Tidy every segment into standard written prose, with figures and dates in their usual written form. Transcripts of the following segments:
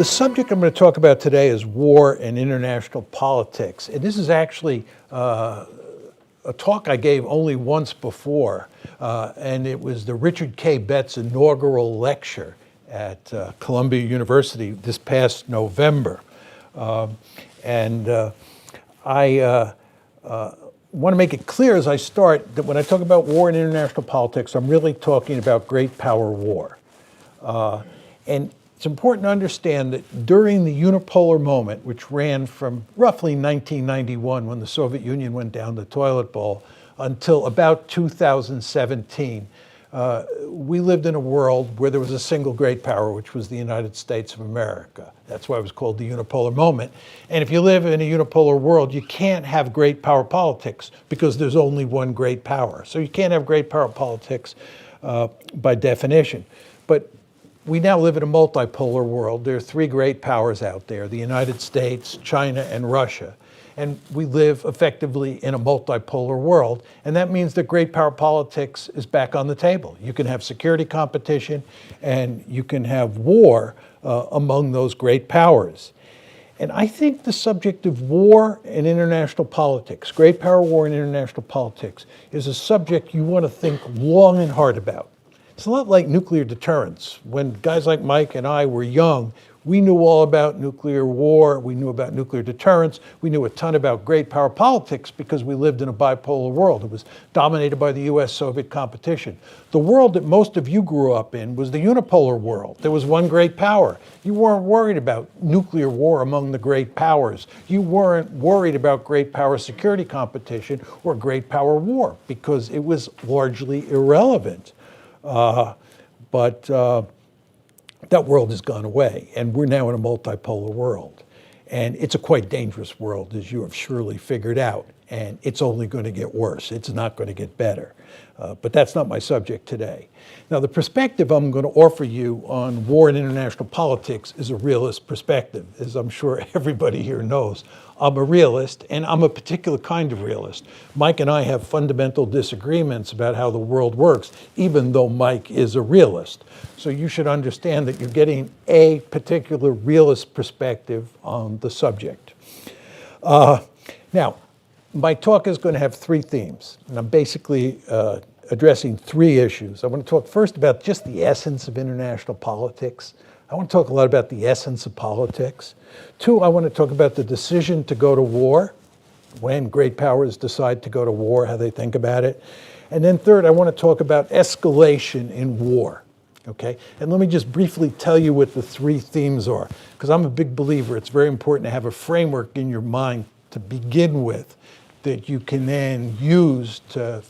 The subject I'm going to talk about today is war and international politics. And this is actually a talk I gave only once before, and it was the Richard K. Betts inaugural lecture at Columbia University this past November. I want to make it clear as I start that when I talk about war and international politics, I'm really talking about great power war. And it's important to understand that during the unipolar moment, which ran from roughly 1991 when the Soviet Union went down the toilet bowl until about 2017, we lived in a world where there was a single great power, which was the United States of America. That's why it was called the unipolar moment. And if you live in a unipolar world, you can't have great power politics because there's only one great power. So you can't have great power politics by definition. But we now live in a multipolar world. There are three great powers out there: the United States, China, and Russia. And we live effectively in a multipolar world. And that means that great power politics is back on the table. You can have security competition and you can have war among those great powers. And I think the subject of war and international politics, great power war and international politics, is a subject you want to think long and hard about. It's a lot like nuclear deterrence. When guys like Mike and I were young, we knew all about nuclear war, we knew about nuclear deterrence, we knew a ton about great power politics because we lived in a bipolar world. It was dominated by the US-Soviet competition. The world that most of you grew up in was the unipolar world. There was one great power. You weren't worried about nuclear war among the great powers. You weren't worried about great power security competition or great power war because it was largely irrelevant. That world has gone away, and we're now in a multipolar world. And it's a quite dangerous world, as you have surely figured out, and it's only going to get worse. It's not going to get better. But that's not my subject today. Now, the perspective I'm going to offer you on war and international politics is a realist perspective. As I'm sure everybody here knows, I'm a realist, and I'm a particular kind of realist. Mike and I have fundamental disagreements about how the world works, even though Mike is a realist. So you should understand that you're getting a particular realist perspective on the subject. Now, my talk is going to have three themes, and I'm basically addressing three issues. I want to talk first about just the essence of international politics. I want to talk a lot about the essence of politics. Two, I want to talk about the decision to go to war, when great powers decide to go to war, how they think about it. And then third, I want to talk about escalation in war. Okay, and let me just briefly tell you what the three themes are, because I'm a big believer it's very important to have a framework in your mind to begin with that you can then use to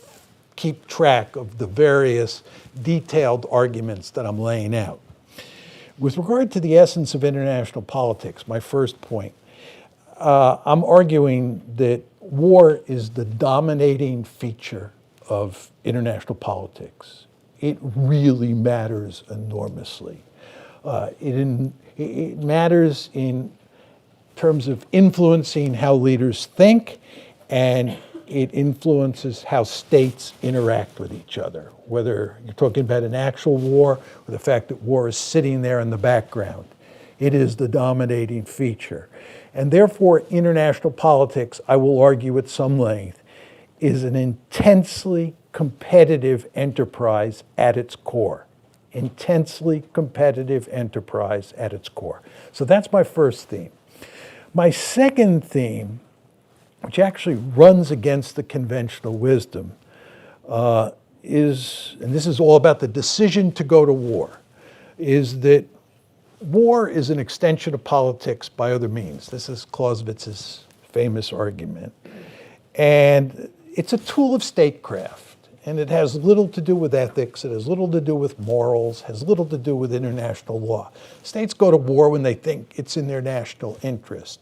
keep track of the various detailed arguments that I'm laying out. With regard to the essence of international politics, my first point, I'm arguing that war is the dominating feature of international politics. It really matters enormously. It matters in terms of influencing how leaders think, and it influences how states interact with each other, whether you're talking about an actual war or the fact that war is sitting there in the background. It is the dominating feature. And therefore, international politics, I will argue at some length, is an intensely competitive enterprise at its core. Intensely competitive enterprise at its core. So that's my first theme. My second theme, which actually runs against the conventional wisdom, is, and this is all about the decision to go to war, is that war is an extension of politics by other means. This is Clausewitz's famous argument. And it's a tool of statecraft. And it has little to do with ethics, it has little to do with morals, has little to do with international law. States go to war when they think it's in their national interest.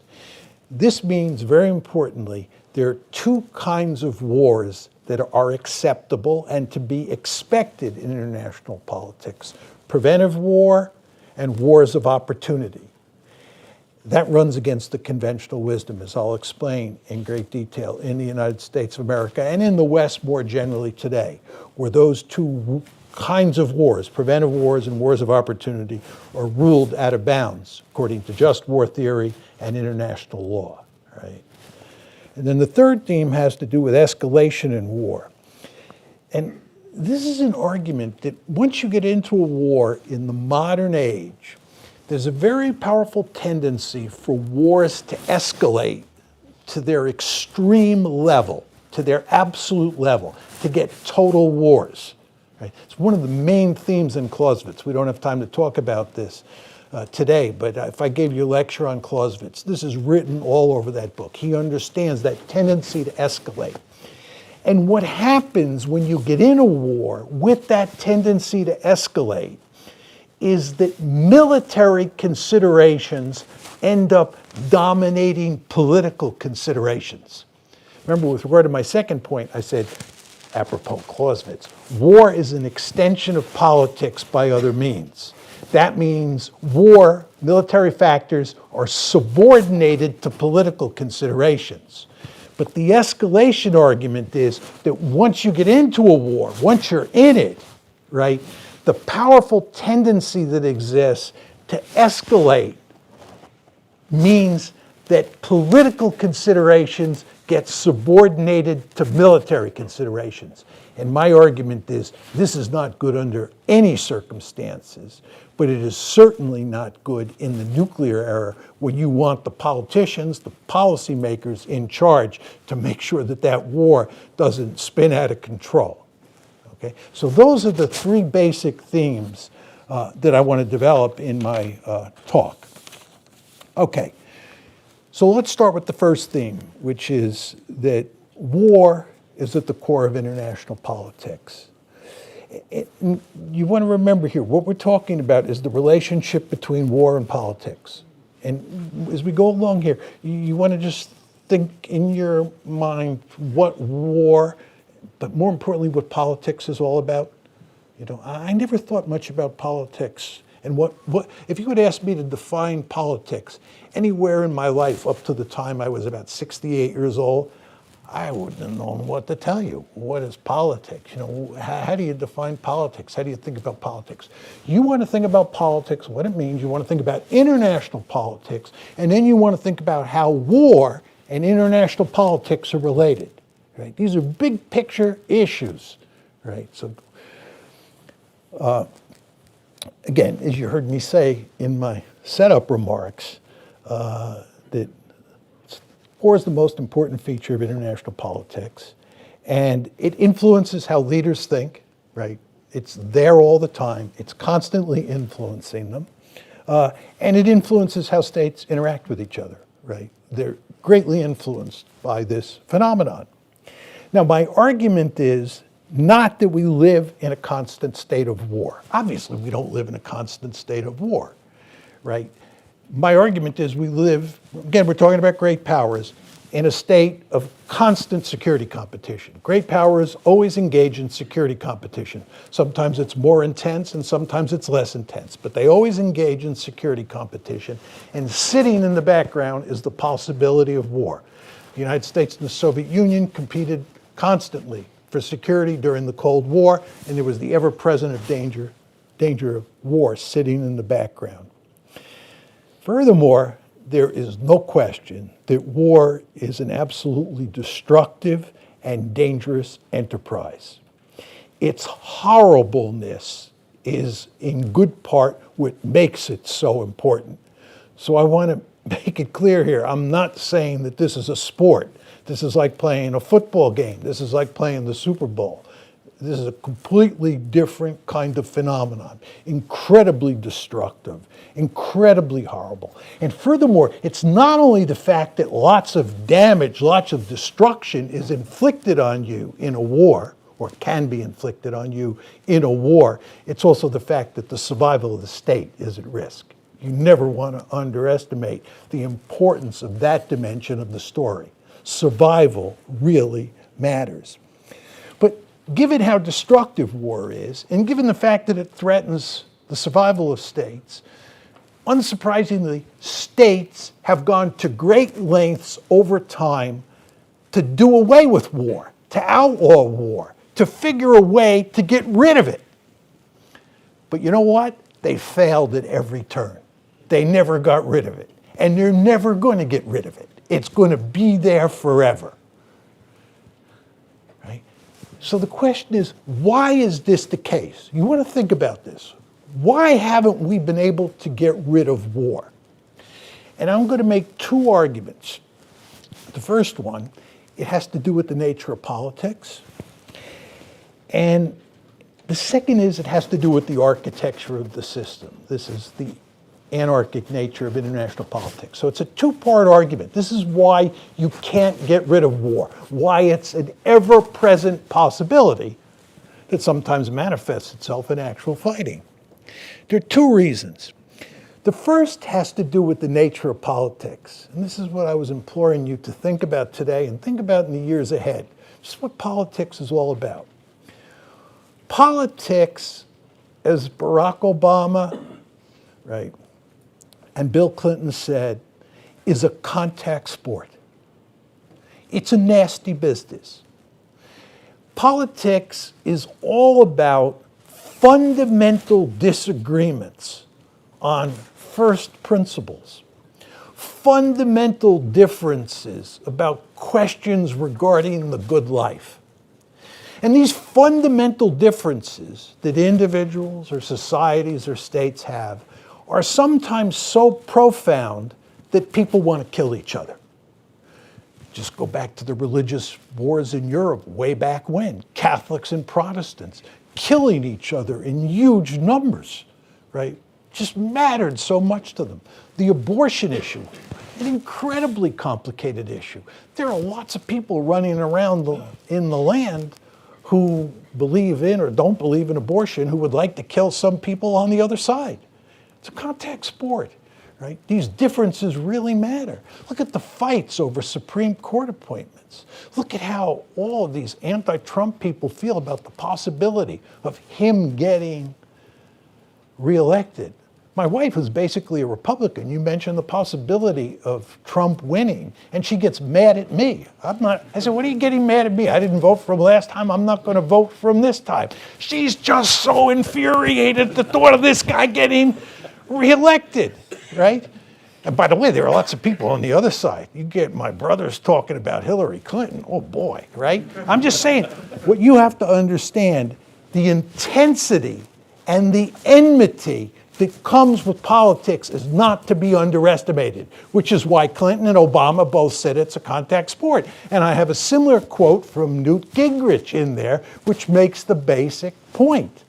This means, very importantly, there are two kinds of wars that are acceptable and to be expected in international politics: preventive war and wars of opportunity. That runs against the conventional wisdom, as I'll explain in great detail, in the United States of America and in the West more generally today, where those two kinds of wars, preventive wars and wars of opportunity, are ruled out of bounds according to just war theory and international law, right? And then the third theme has to do with escalation in war. And this is an argument that once you get into a war in the modern age, there's a very powerful tendency for wars to escalate to their extreme level, to their absolute level, to get total wars. Right? It's one of the main themes in Clausewitz. We don't have time to talk about this today, but if I gave you a lecture on Clausewitz, this is written all over that book. He understands that tendency to escalate. And what happens when you get in a war with that tendency to escalate is that military considerations end up dominating political considerations. Remember, with regard to my second point, I said, apropos Clausewitz, war is an extension of politics by other means. That means war, military factors, are subordinated to political considerations. But the escalation argument is that once you get into a war, once you're in it, right, the powerful tendency that exists to escalate means that political considerations get subordinated to military considerations. And my argument is this is not good under any circumstances, but it is certainly not good in the nuclear era where you want the politicians, the policymakers in charge to make sure that that war doesn't spin out of control. Okay? So those are the three basic themes that I want to develop in my talk. Okay, so let's start with the first theme, which is that war is at the core of international politics. You want to remember here, what we're talking about is the relationship between war and politics. And as we go along here, you want to just think in your mind what war, but more importantly, what politics is all about. You know, I never thought much about politics. And what if you would ask me to define politics anywhere in my life up to the time I was about 68 years old, I wouldn't have known what to tell you. What is politics? You know, how do you define politics? How do you think about politics? You want to think about politics, what it means. You want to think about international politics, and then you want to think about how war and international politics are related. Right? These are big picture issues, right? So, again, as you heard me say in my setup remarks, that war is the most important feature of international politics, and it influences how leaders think, right? It's there all the time. It's constantly influencing them, and it influences how states interact with each other, right? They're greatly influenced by this phenomenon. Now, my argument is not that we live in a constant state of war. Obviously, we don't live in a constant state of war, right? My argument is we live, again, we're talking about great powers, in a state of constant security competition. Great powers always engage in security competition. Sometimes it's more intense and sometimes it's less intense, but they always engage in security competition. And sitting in the background is the possibility of war. The United States and the Soviet Union competed constantly for security during the Cold War, and there was the ever-present danger of war sitting in the background. Furthermore, there is no question that war is an absolutely destructive and dangerous enterprise. Its horribleness is in good part what makes it so important. So I want to make it clear here, I'm not saying that this is a sport. This is like playing a football game. This is like playing the Super Bowl. This is a completely different kind of phenomenon, incredibly destructive, incredibly horrible. And furthermore, it's not only the fact that lots of damage, lots of destruction is inflicted on you in a war, or can be inflicted on you in a war, it's also the fact that the survival of the state is at risk. You never want to underestimate the importance of that dimension of the story. Survival really matters. But given how destructive war is, and given the fact that it threatens the survival of states, unsurprisingly, states have gone to great lengths over time to do away with war, to outlaw war, to figure a way to get rid of it. But you know what? They failed at every turn. They never got rid of it. And they're never going to get rid of it. It's going to be there forever. Right? So the question is, why is this the case? You want to think about this. Why haven't we been able to get rid of war? And I'm going to make two arguments. The first one, it has to do with the nature of politics. And the second is it has to do with the architecture of the system. This is the anarchic nature of international politics. So it's a two-part argument. This is why you can't get rid of war, why it's an ever-present possibility that sometimes manifests itself in actual fighting. There are two reasons. The first has to do with the nature of politics. And this is what I was imploring you to think about today and think about in the years ahead. Just what politics is all about. Politics, as Barack Obama, right, and Bill Clinton said, is a contact sport. It's a nasty business. Politics is all about fundamental disagreements on first principles, fundamental differences about questions regarding the good life. And these fundamental differences that individuals or societies or states have are sometimes so profound that people want to kill each other. Just go back to the religious wars in Europe way back when, Catholics and Protestants killing each other in huge numbers, right? Just mattered so much to them. The abortion issue, an incredibly complicated issue. There are lots of people running around in the land who believe in or don't believe in abortion, who would like to kill some people on the other side. It's a contact sport, right? These differences really matter. Look at the fights over Supreme Court appointments. Look at how all of these anti-Trump people feel about the possibility of him getting reelected. My wife, who's basically a Republican, you mentioned the possibility of Trump winning, and she gets mad at me. I said, what are you getting mad at me? I didn't vote for him last time. I'm not going to vote for him this time. She's just so infuriated at the thought of this guy getting reelected, right? And by the way, there are lots of people on the other side. You get my brothers talking about Hillary Clinton. Oh boy, right? I'm just saying, what you have to understand, the intensity and the enmity that comes with politics is not to be underestimated, which is why Clinton and Obama both said it's a contact sport. And I have a similar quote from Newt Gingrich in there, which makes the basic point.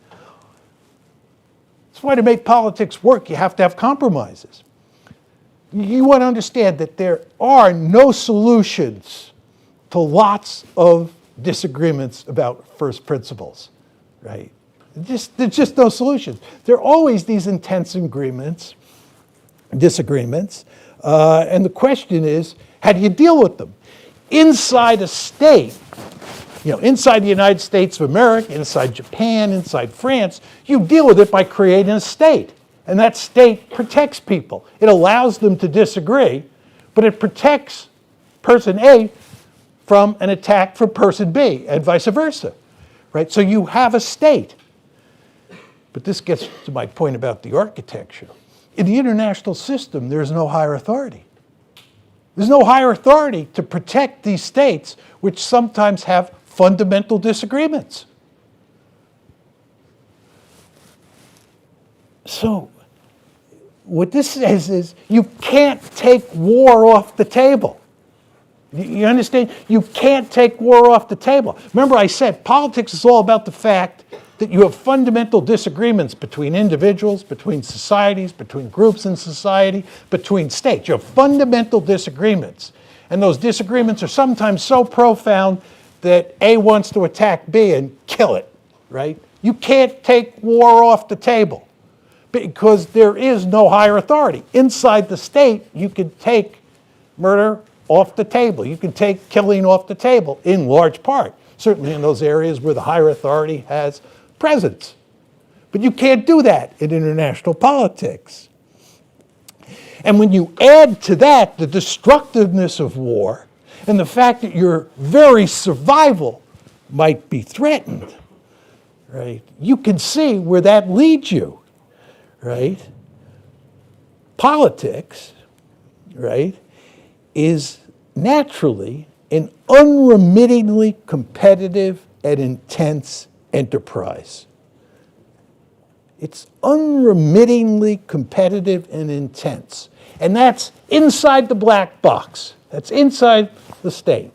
That's why to make politics work, you have to have compromises. You want to understand that there are no solutions to lots of disagreements about first principles, right? There's just no solutions. There are always these intense disagreements, and the question is, how do you deal with them? Inside a state, inside the United States of America, inside Japan, inside France, you deal with it by creating a state. And that state protects people. It allows them to disagree, but it protects person A from an attack from person B, and vice versa, right? So you have a state. But this gets to my point about the architecture. In the international system, there's no higher authority. There's no higher authority to protect these states, which sometimes have fundamental disagreements. So, what this says is you can't take war off the table. You understand? You can't take war off the table. Remember I said politics is all about the fact that you have fundamental disagreements between individuals, between societies, between groups in society, between states. You have fundamental disagreements. And those disagreements are sometimes so profound that A wants to attack B and kill it, right? You can't take war off the table because there is no higher authority. Inside the state, you can take murder off the table. You can take killing off the table in large part, certainly in those areas where the higher authority has presence. But you can't do that in international politics. And when you add to that the destructiveness of war and the fact that your very survival might be threatened, right, you can see where that leads you, right? Politics, right, is naturally an unremittingly competitive and intense enterprise. It's unremittingly competitive and intense. And that's inside the black box. That's inside the state.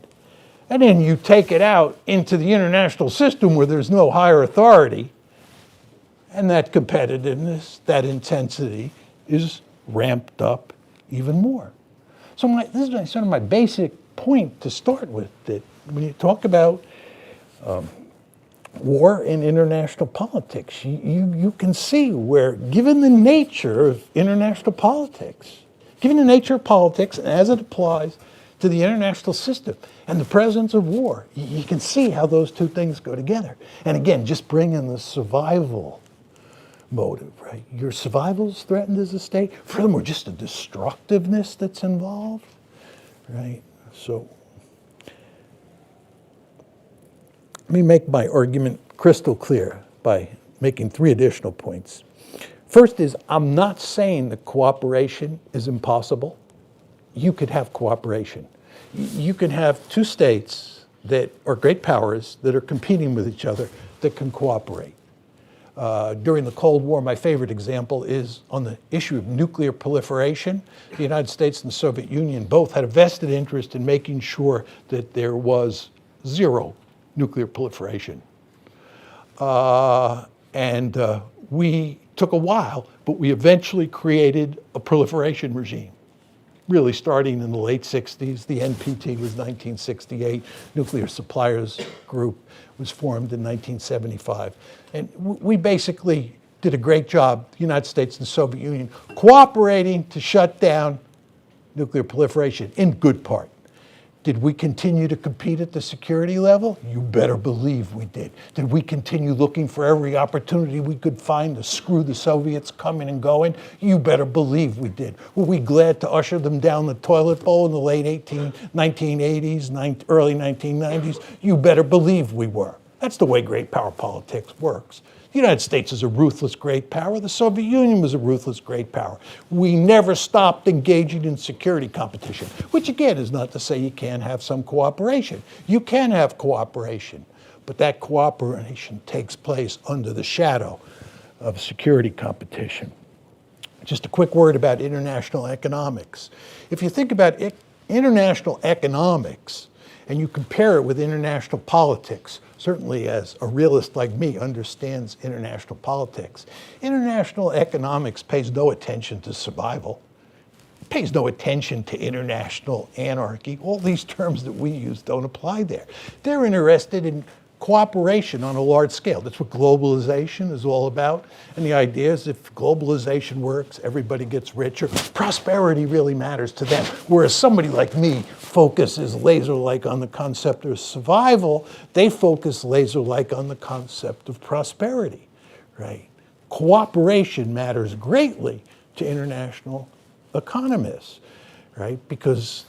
And then you take it out into the international system where there's no higher authority, and that competitiveness, that intensity is ramped up even more. So this is sort of my basic point to start with, that when you talk about war in international politics, you can see where, given the nature of international politics, given the nature of politics and as it applies to the international system and the presence of war, you can see how those two things go together. And again, just bring in the survival motive, right? Your survival is threatened as a state. Furthermore, just the destructiveness that's involved, right? So let me make my argument crystal clear by making three additional points. First is, I'm not saying that cooperation is impossible. You could have cooperation. You can have two states that are great powers that are competing with each other that can cooperate. During the Cold War, my favorite example is on the issue of nuclear proliferation. The United States and the Soviet Union both had a vested interest in making sure that there was zero nuclear proliferation. We took a while, but we eventually created a proliferation regime, really starting in the late 60s. The NPT was 1968. Nuclear Suppliers Group was formed in 1975. And we basically did a great job, the United States and the Soviet Union, cooperating to shut down nuclear proliferation, in good part. Did we continue to compete at the security level? You better believe we did. Did we continue looking for every opportunity we could find to screw the Soviets coming and going? You better believe we did. Were we glad to usher them down the toilet bowl in the late 1980s, early 1990s? You better believe we were. That's the way great power politics works. The United States is a ruthless great power. The Soviet Union was a ruthless great power. We never stopped engaging in security competition, which again is not to say you can't have some cooperation. You can have cooperation, but that cooperation takes place under the shadow of security competition. Just a quick word about international economics. If you think about international economics and you compare it with international politics, certainly as a realist like me understands international politics, international economics pays no attention to survival, pays no attention to international anarchy. All these terms that we use don't apply there. They're interested in cooperation on a large scale. That's what globalization is all about. And the idea is if globalization works, everybody gets richer. Prosperity really matters to them. Whereas somebody like me focuses laser-like on the concept of survival, they focus laser-like on the concept of prosperity, right? Cooperation matters greatly to international economists, right? Because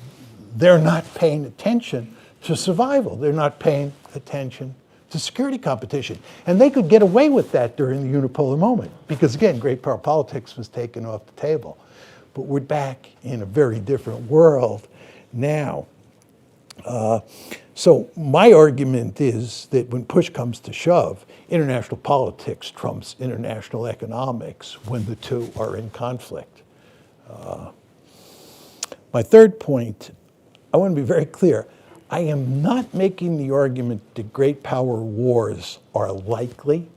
they're not paying attention to survival. They're not paying attention to security competition. And they could get away with that during the unipolar moment because, again, great power politics was taken off the table. But we're back in a very different world now. So my argument is that when push comes to shove, international politics trumps international economics when the two are in conflict. My third point, I want to be very clear. I am not making the argument that great power wars are likely.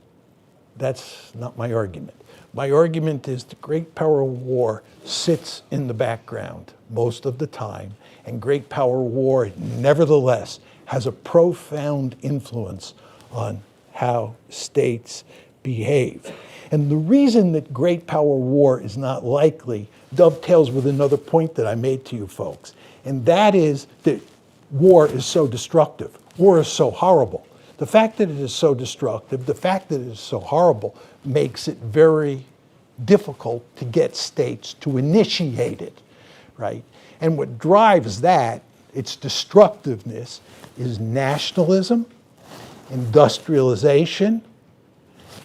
That's not my argument. My argument is the great power war sits in the background most of the time, and great power war nevertheless has a profound influence on how states behave. And the reason that great power war is not likely dovetails with another point that I made to you folks, and that is that war is so destructive. War is so horrible. The fact that it is so destructive, the fact that it is so horrible, makes it very difficult to get states to initiate it, right? And what drives that, its destructiveness, is nationalism, industrialization,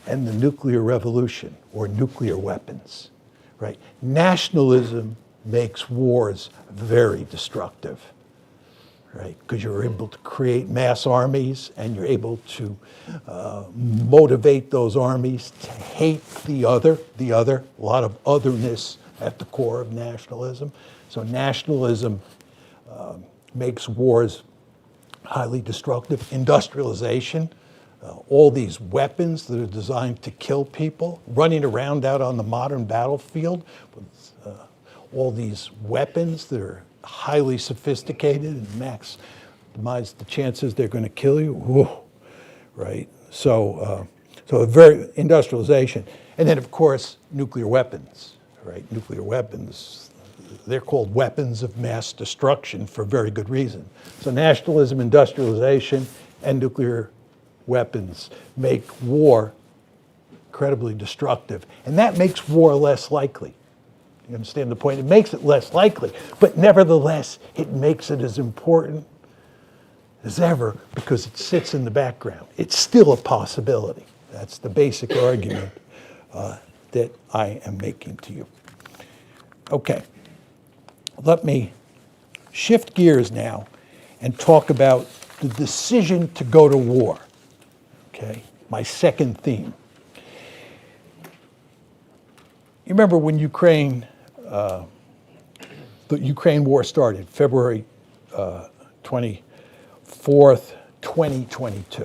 and the nuclear revolution, or nuclear weapons, right? Nationalism makes wars very destructive, right? Because you're able to create mass armies and you're able to motivate those armies to hate the other, a lot of otherness at the core of nationalism. So nationalism makes wars highly destructive. Industrialization, all these weapons that are designed to kill people, running around out on the modern battlefield with all these weapons that are highly sophisticated and maximize the chances they're going to kill you. Whoa, right? So, very industrialization, and then of course nuclear weapons, right? Nuclear weapons, they're called weapons of mass destruction for very good reason. So nationalism, industrialization, and nuclear weapons make war incredibly destructive, and that makes war less likely. You understand the point? It makes it less likely, but nevertheless, it makes it as important as ever because it sits in the background. It's still a possibility. That's the basic argument that I am making to you. Okay, let me shift gears now and talk about the decision to go to war. Okay, my second theme. You remember when the Ukraine war started, February 24th, 2022.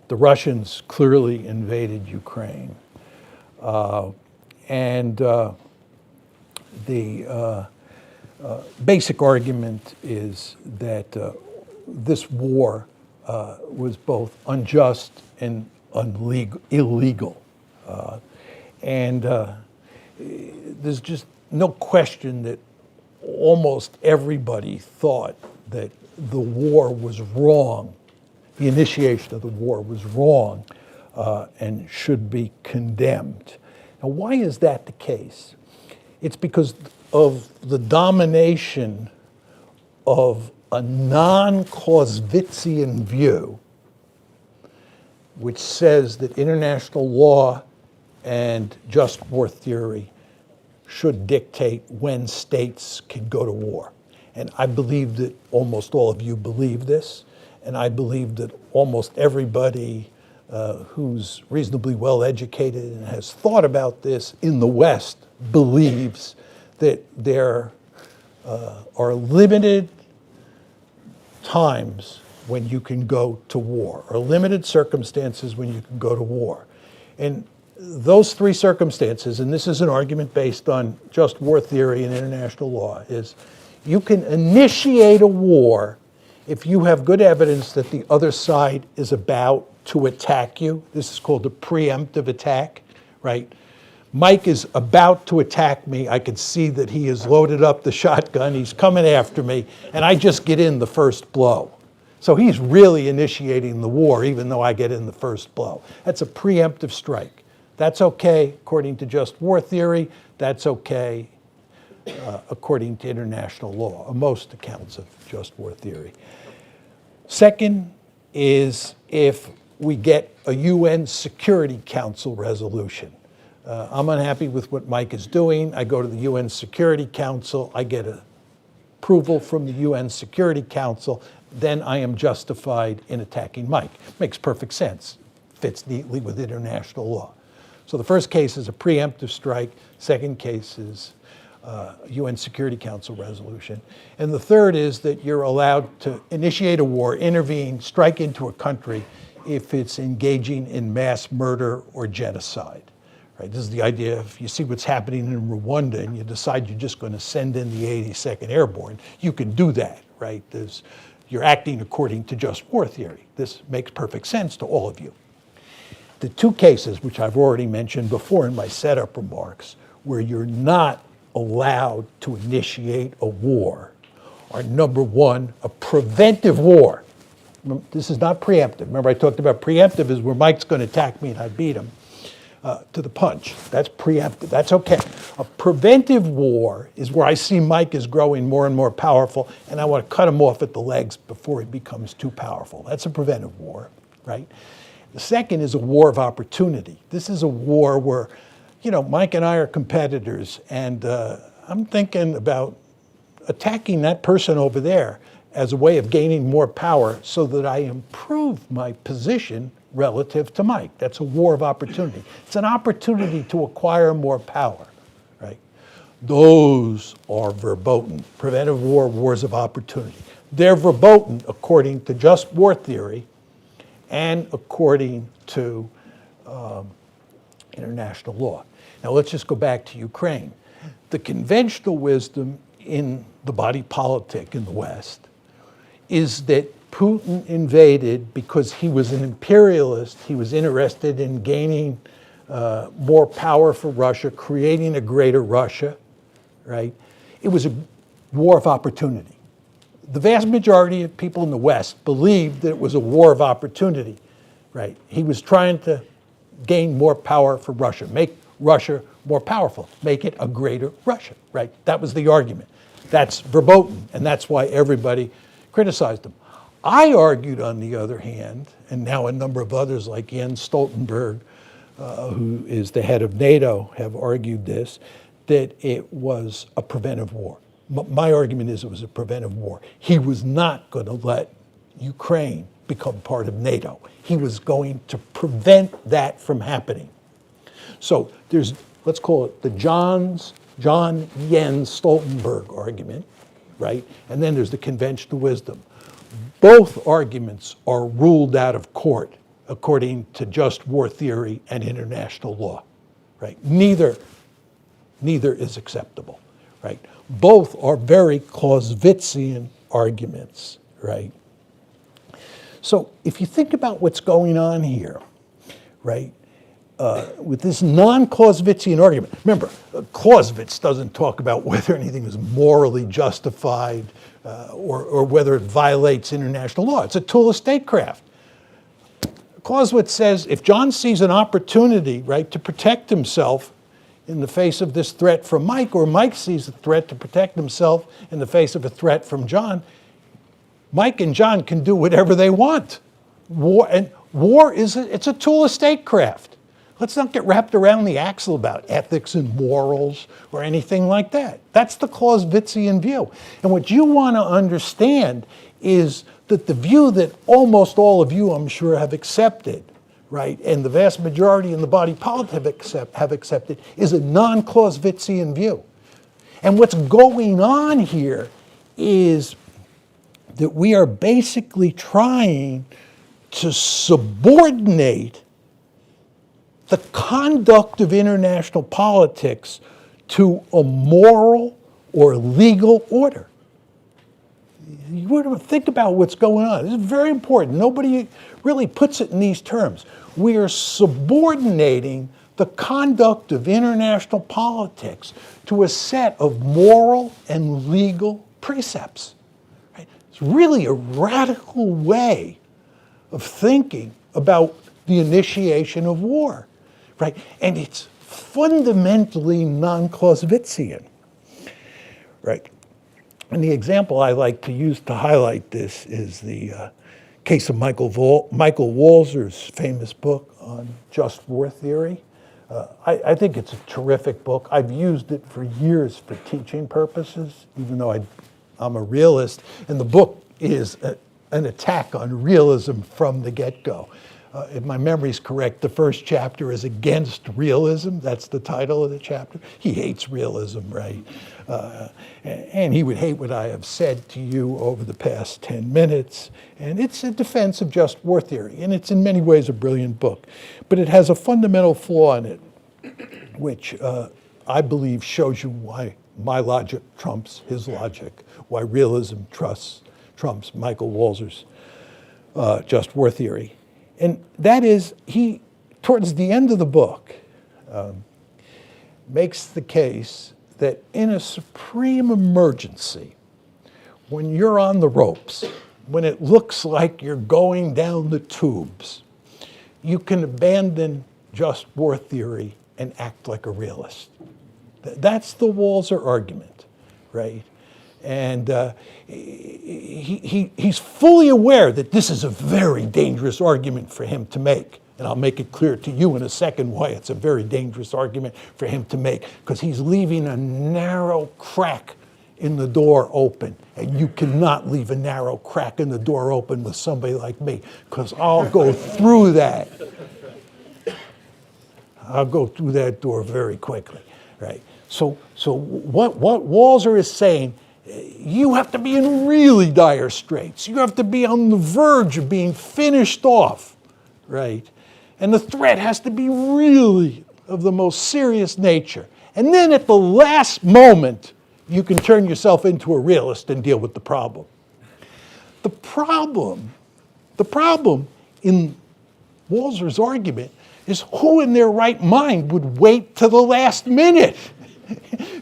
The Russians clearly invaded Ukraine. And the basic argument is that this war was both unjust and illegal. And there's just no question that almost everybody thought that the war was wrong, the initiation of the war was wrong and should be condemned. Now, why is that the case? It's because of the domination of a non-Clausewitzian view, which says that international law and just war theory should dictate when states can go to war. And I believe that almost all of you believe this, and I believe that almost everybody who's reasonably well educated and has thought about this in the West believes that there are limited times when you can go to war, or limited circumstances when you can go to war. And those three circumstances, and this is an argument based on just war theory and international law, is you can initiate a war if you have good evidence that the other side is about to attack you. This is called a preemptive attack, right? Mike is about to attack me. I can see that he has loaded up the shotgun. He's coming after me, and I just get in the first blow. So he's really initiating the war, even though I get in the first blow. That's a preemptive strike. That's okay according to just war theory. That's okay according to international law, most accounts of just war theory. Second is if we get a UN Security Council resolution. I'm unhappy with what Mike is doing. I go to the UN Security Council. I get approval from the UN Security Council. Then I am justified in attacking Mike. Makes perfect sense. Fits neatly with international law. So the first case is a preemptive strike. Second case is UN Security Council resolution. And the third is that you're allowed to initiate a war, intervene, strike into a country if it's engaging in mass murder or genocide. Right? This is the idea, if you see what's happening in Rwanda and you decide you're just going to send in the 82nd Airborne, you can do that, right? You're acting according to just war theory. This makes perfect sense to all of you. The two cases, which I've already mentioned before in my setup remarks, where you're not allowed to initiate a war, are number one, a preventive war. This is not preemptive. Remember, I talked about preemptive is where Mike's going to attack me and I beat him. to the punch. That's preemptive. That's okay. A preventive war is where I see Mike is growing more and more powerful, and I want to cut him off at the legs before he becomes too powerful. That's a preventive war, right? The second is a war of opportunity. This is a war where, Mike and I are competitors, and I'm thinking about attacking that person over there as a way of gaining more power so that I improve my position relative to Mike. That's a war of opportunity. It's an opportunity to acquire more power, right? Those are verboten. Preventive war, wars of opportunity. They're verboten according to just war theory and according to international law. Now let's just go back to Ukraine. The conventional wisdom in the body politic in the West is that Putin invaded because he was an imperialist. He was interested in gaining more power for Russia, creating a greater Russia, right? It was a war of opportunity. The vast majority of people in the West believed that it was a war of opportunity, right? He was trying to gain more power for Russia, make Russia more powerful, make it a greater Russia, right? That was the argument. That's verboten, and that's why everybody criticized him. I argued, on the other hand, and now a number of others like Jens Stoltenberg, who is the head of NATO, have argued this, that it was a preventive war. My argument is it was a preventive war. He was not going to let Ukraine become part of NATO. He was going to prevent that from happening. So there's, let's call it the John Jens Stoltenberg argument, right? And then there's the conventional wisdom. Both arguments are ruled out of court according to just war theory and international law, right? Neither is acceptable, right? Both are very Clausewitzian arguments, right? So if you think about what's going on here, right, with this non-Clausewitzian argument, remember, Clausewitz doesn't talk about whether anything is morally justified or whether it violates international law. It's a tool of statecraft. Clausewitz says if John sees an opportunity, right, to protect himself in the face of this threat from Mike, or Mike sees a threat to protect himself in the face of a threat from John, Mike and John can do whatever they want. War is it's a tool of statecraft. Let's not get wrapped around the axle about ethics and morals or anything like that. That's the Clausewitzian view. And what you want to understand is that the view that almost all of you, I'm sure, have accepted, right, and the vast majority in the body politic have accepted, is a non-Clausewitzian view. And what's going on here is that we are basically trying to subordinate the conduct of international politics to a moral or legal order. You want to think about what's going on. This is very important. Nobody really puts it in these terms. We are subordinating the conduct of international politics to a set of moral and legal precepts. Right? It's really a radical way of thinking about the initiation of war. Right? And it's fundamentally non-Clausewitzian, right? And the example I like to use to highlight this is the case of Michael Walzer's famous book on just war theory. I think it's a terrific book. I've used it for years for teaching purposes, even though I'm a realist. And the book is an attack on realism from the get-go. If my memory's correct, the first chapter is against realism. That's the title of the chapter. He hates realism, right? And he would hate what I have said to you over the past 10 minutes. And it's a defense of just war theory. And it's in many ways a brilliant book. But it has a fundamental flaw in it, which I believe shows you why my logic trumps his logic, why realism trumps Michael Walzer's just war theory. And that is, he, towards the end of the book, makes the case that in a supreme emergency, when you're on the ropes, when it looks like you're going down the tubes, you can abandon just war theory and act like a realist. That's the Walzer argument, right? And he's fully aware that this is a very dangerous argument for him to make. And I'll make it clear to you in a second why it's a very dangerous argument for him to make, because he's leaving a narrow crack in the door open. And you cannot leave a narrow crack in the door open with somebody like me, because I'll go through that. I'll go through that door very quickly, right? So what Walzer is saying, you have to be in really dire straits. You have to be on the verge of being finished off, right? And the threat has to be really of the most serious nature. And then at the last moment, you can turn yourself into a realist and deal with the problem. The problem in Walzer's argument is who in their right mind would wait to the last minute?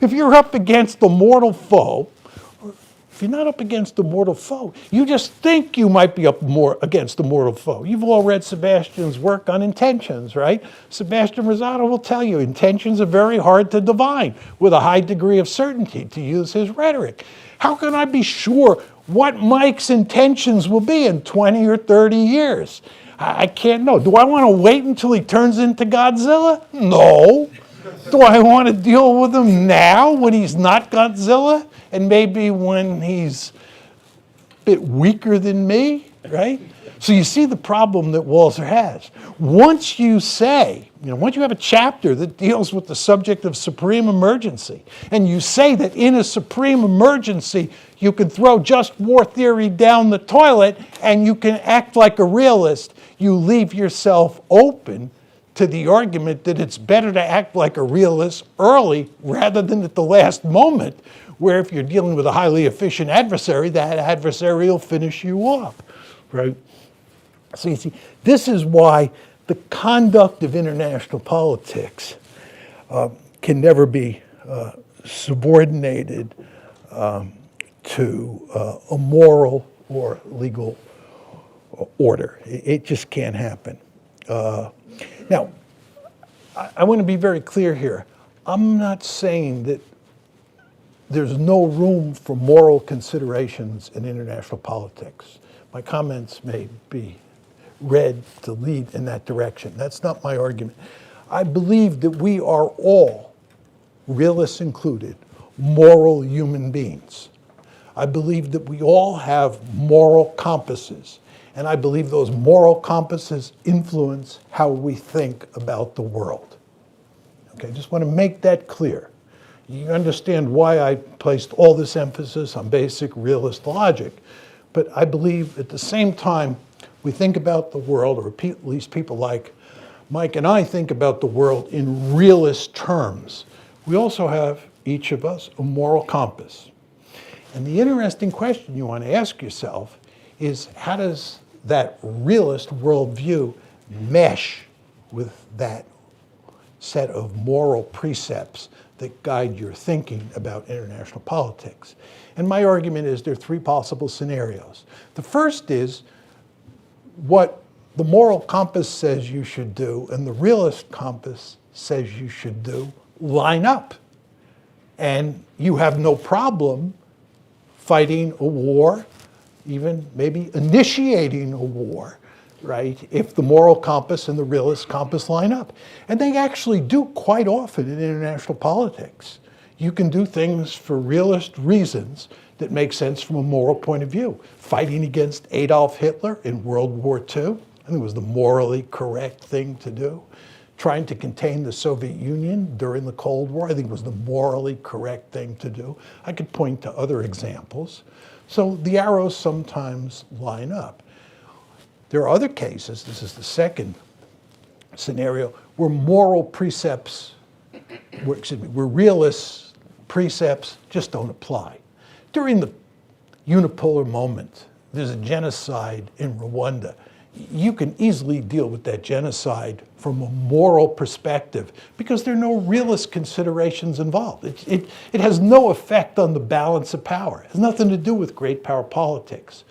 If you're up against a mortal foe, or if you're not up against a mortal foe, you just think you might be up against a mortal foe. You've all read Sebastian's work on intentions, right? Sebastian Rosado will tell you intentions are very hard to divine with a high degree of certainty, to use his rhetoric. How can I be sure what Mike's intentions will be in 20 or 30 years? I can't know. Do I want to wait until he turns into Godzilla? No. Do I want to deal with him now when he's not Godzilla? And maybe when he's a bit weaker than me, right? So you see the problem that Walzer has. Once you say, once you have a chapter that deals with the subject of supreme emergency, and you say that in a supreme emergency, you can throw just war theory down the toilet and you can act like a realist, you leave yourself open to the argument that it's better to act like a realist early rather than at the last moment, where if you're dealing with a highly efficient adversary, that adversary will finish you off, right? So you see, this is why the conduct of international politics can never be subordinated to a moral or legal order. It just can't happen. Now, I want to be very clear here. I'm not saying that there's no room for moral considerations in international politics. My comments may be read to lead in that direction. That's not my argument. I believe that we are all, realists included, moral human beings. I believe that we all have moral compasses. And I believe those moral compasses influence how we think about the world. Okay, just want to make that clear. You understand why I placed all this emphasis on basic realist logic. But I believe at the same time, we think about the world, or at least people like Mike and I think about the world in realist terms. We also have, each of us, a moral compass. And the interesting question you want to ask yourself is, how does that realist worldview mesh with that set of moral precepts that guide your thinking about international politics? And my argument is there are three possible scenarios. The first is what the moral compass says you should do and the realist compass says you should do line up. And you have no problem fighting a war, even maybe initiating a war, right, if the moral compass and the realist compass line up. And they actually do quite often in international politics. You can do things for realist reasons that make sense from a moral point of view. Fighting against Adolf Hitler in World War II, I think it was the morally correct thing to do. Trying to contain the Soviet Union during the Cold War, I think was the morally correct thing to do. I could point to other examples. So the arrows sometimes line up. There are other cases, this is the second scenario, where moral precepts, where realist precepts just don't apply. During the unipolar moment, there's a genocide in Rwanda. You can easily deal with that genocide from a moral perspective because there are no realist considerations involved. It has no effect on the balance of power. It has nothing to do with great power politics.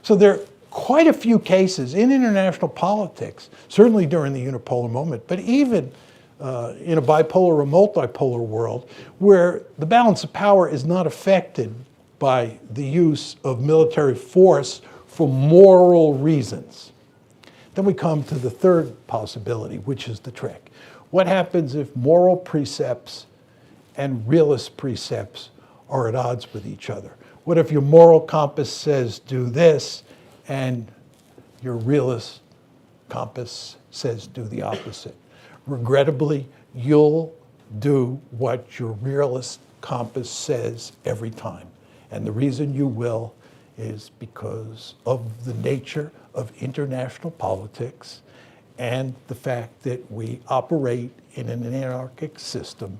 So there quite a few cases in international politics, certainly during the unipolar moment, but even in a bipolar or multipolar world, where the balance of power is not affected by the use of military force for moral reasons. Then we come to the third possibility, which is the trick. What happens if moral precepts and realist precepts are at odds with each other? What if your moral compass says do this and your realist compass says do the opposite? Regrettably, you'll do what your realist compass says every time. And the reason you will is because of the nature of international politics and the fact that we operate in an anarchic system.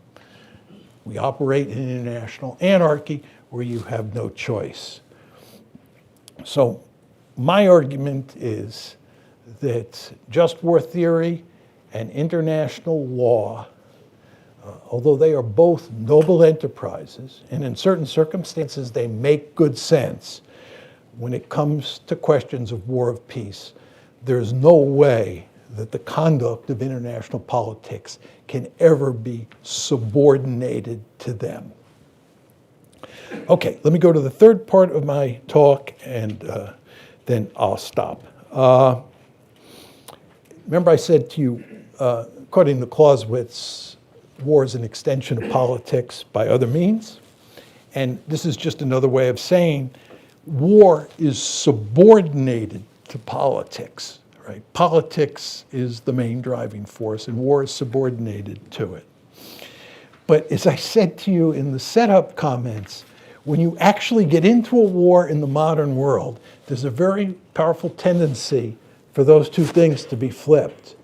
We operate in international anarchy where you have no choice. So my argument is that just war theory and international law, although they are both noble enterprises, and in certain circumstances they make good sense, when it comes to questions of war or peace, there's no way that the conduct of international politics can ever be subordinated to them. Okay, let me go to the third part of my talk, and then I'll stop. Remember I said to you, according to Clausewitz, war is an extension of politics by other means. And this is just another way of saying war is subordinated to politics, right? Politics is the main driving force, and war is subordinated to it. But as I said to you in the setup comments, when you actually get into a war in the modern world, there's a very powerful tendency for those two things to be flipped,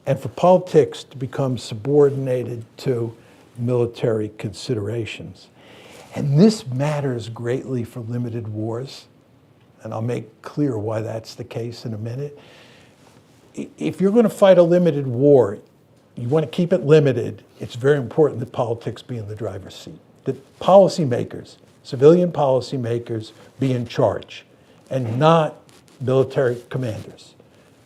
and for politics to become subordinated to military considerations. And this matters greatly for limited wars, and I'll make clear why that's the case in a minute. If you're going to fight a limited war, you want to keep it limited, it's very important that politics be in the driver's seat. That policymakers, civilian policymakers, be in charge, and not military commanders,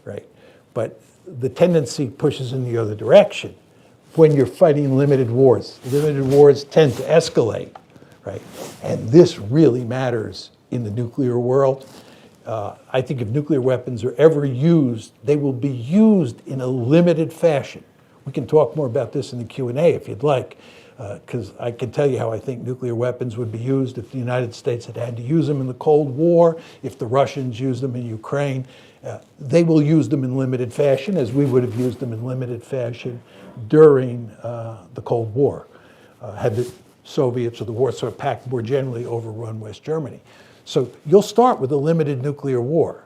right? But the tendency pushes in the other direction when you're fighting limited wars. Limited wars tend to escalate, right? And this really matters in the nuclear world. I think if nuclear weapons are ever used, they will be used in a limited fashion. We can talk more about this in the Q&A if you'd like, because I can tell you how I think nuclear weapons would be used if the United States had to use them in the Cold War, if the Russians used them in Ukraine. They will use them in limited fashion, as we would have used them in limited fashion during the Cold War, had the Soviets or the Warsaw Pact more generally overrun West Germany. So you'll start with a limited nuclear war.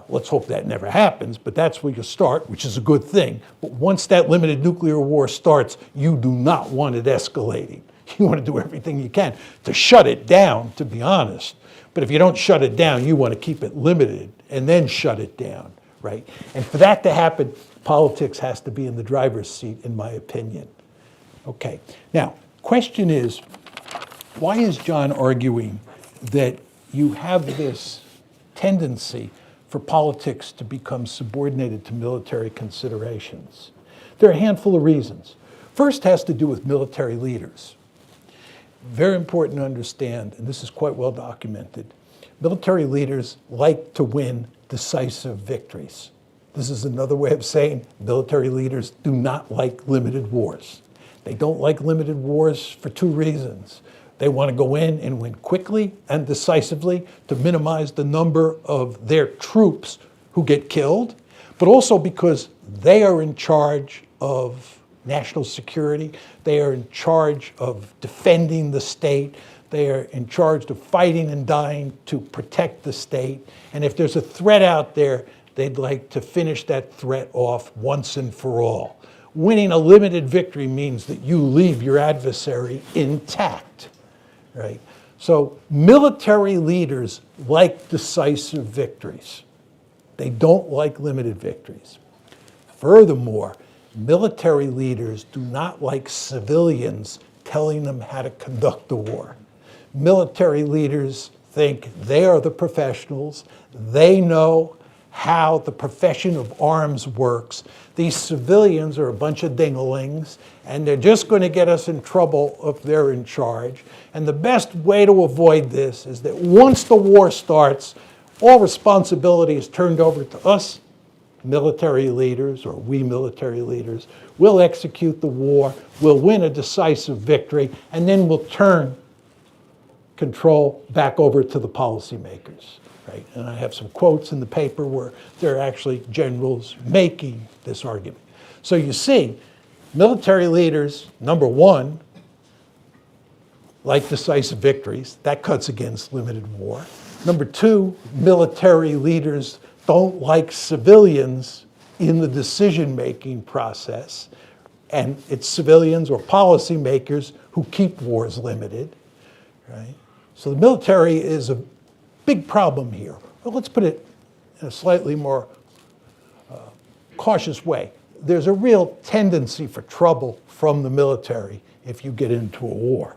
Let's hope that never happens, but that's where you start, which is a good thing. But once that limited nuclear war starts, you do not want it escalating. You want to do everything you can to shut it down, to be honest. But if you don't shut it down, you want to keep it limited and then shut it down, right? And for that to happen, politics has to be in the driver's seat, in my opinion. Okay, now, question is, why is John arguing that you have this tendency for politics to become subordinated to military considerations? There are a handful of reasons. First has to do with military leaders. Very important to understand, and this is quite well documented, military leaders like to win decisive victories. This is another way of saying military leaders do not like limited wars. They don't like limited wars for two reasons. They want to go in and win quickly and decisively to minimize the number of their troops who get killed, but also because they are in charge of national security. They are in charge of defending the state. They are in charge of fighting and dying to protect the state. And if there's a threat out there, they'd like to finish that threat off once and for all. Winning a limited victory means that you leave your adversary intact, right? So military leaders like decisive victories. They don't like limited victories. Furthermore, military leaders do not like civilians telling them how to conduct the war. Military leaders think they are the professionals. They know how the profession of arms works. These civilians are a bunch of dinglings, and they're just going to get us in trouble if they're in charge. And the best way to avoid this is that once the war starts, all responsibility is turned over to us, military leaders, or we military leaders. We'll execute the war, we'll win a decisive victory, and then we'll turn control back over to the policymakers. Right? And I have some quotes in the paper where there are actually generals making this argument. So you see, military leaders, number one, like decisive victories. That cuts against limited war. Number two, military leaders don't like civilians in the decision-making process. And it's civilians or policymakers who keep wars limited. Right? So the military is a big problem here. Well, let's put it in a slightly more cautious way. There's a real tendency for trouble from the military if you get into a war.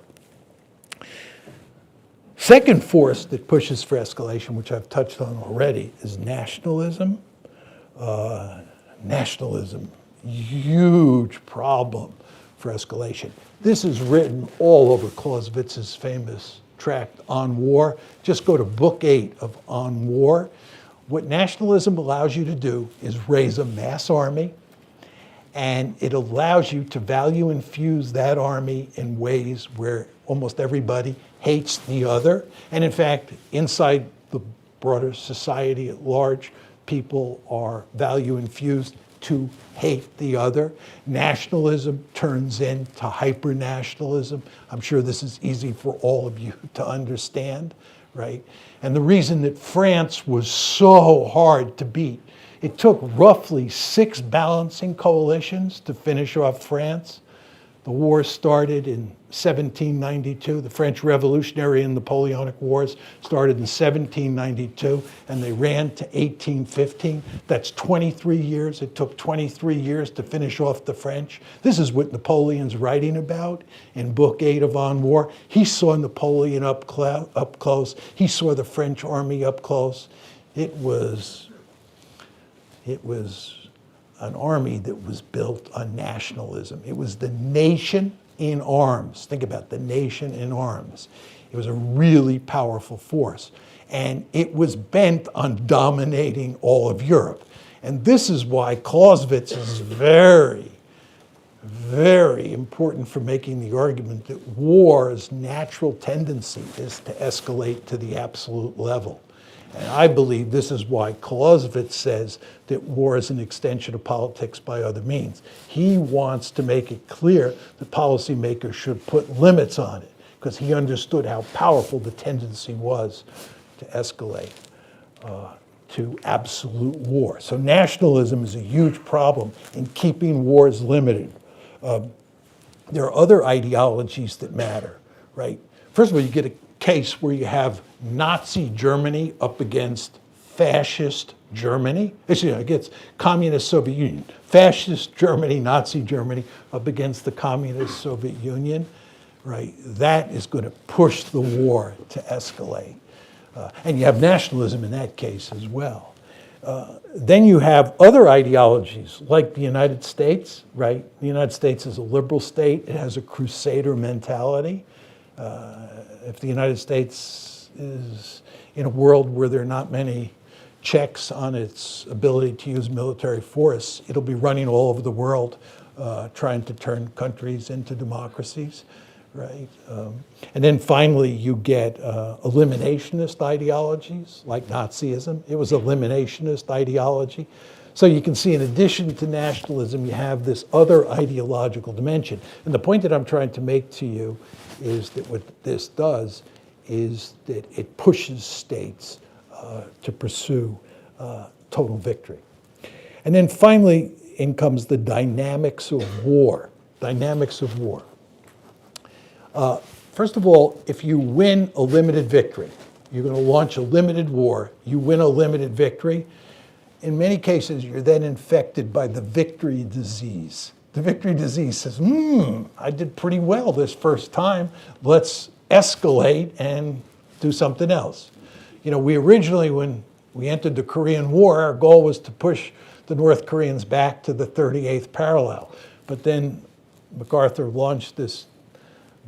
Second force that pushes for escalation, which I've touched on already, is nationalism. Nationalism, huge problem for escalation. This is written all over Clausewitz's famous tract On War. Just go to book 8 of On War. What nationalism allows you to do is raise a mass army, and it allows you to value infuse that army in ways where almost everybody hates the other. And in fact, inside the broader society at large, people are value infused to hate the other. Nationalism turns into hyper-nationalism. I'm sure this is easy for all of you to understand, right? And the reason that France was so hard to beat, it took roughly 6 balancing coalitions to finish off France. The war started in 1792. The French Revolutionary and Napoleonic Wars started in 1792, and they ran to 1815. That's 23 years. It took 23 years to finish off the French. This is what Napoleon's writing about in Book 8 of On War. He saw Napoleon up close. He saw the French army up close. It was an army that was built on nationalism. It was the nation in arms. Think about the nation in arms. It was a really powerful force. And it was bent on dominating all of Europe. And this is why Clausewitz is very, very important for making the argument that war's natural tendency is to escalate to the absolute level. And I believe this is why Clausewitz says that war is an extension of politics by other means. He wants to make it clear that policymakers should put limits on it, because he understood how powerful the tendency was to escalate to absolute war. So nationalism is a huge problem in keeping wars limited. There are other ideologies that matter, right? First of all, you get a case where you have Nazi Germany up against fascist Germany. Against communist Soviet Union. Fascist Germany, Nazi Germany up against the communist Soviet Union, right? That is going to push the war to escalate. And you have nationalism in that case as well. Then you have other ideologies like the United States, right? The United States is a liberal state. It has a crusader mentality. If the United States is in a world where there are not many checks on its ability to use military force, it'll be running all over the world trying to turn countries into democracies, right? And then finally you get eliminationist ideologies like Nazism. It was eliminationist ideology. So you can see in addition to nationalism, you have this other ideological dimension. And the point that I'm trying to make to you is that what this does is that it pushes states to pursue total victory. And then finally, in comes the dynamics of war. Dynamics of war. First of all, if you win a limited victory, you're going to launch a limited war, you win a limited victory, in many cases, you're then infected by the victory disease. The victory disease says, I did pretty well this first time. Let's escalate and do something else. You know, we originally, when we entered the Korean War, our goal was to push the North Koreans back to the 38th parallel. But then MacArthur launched this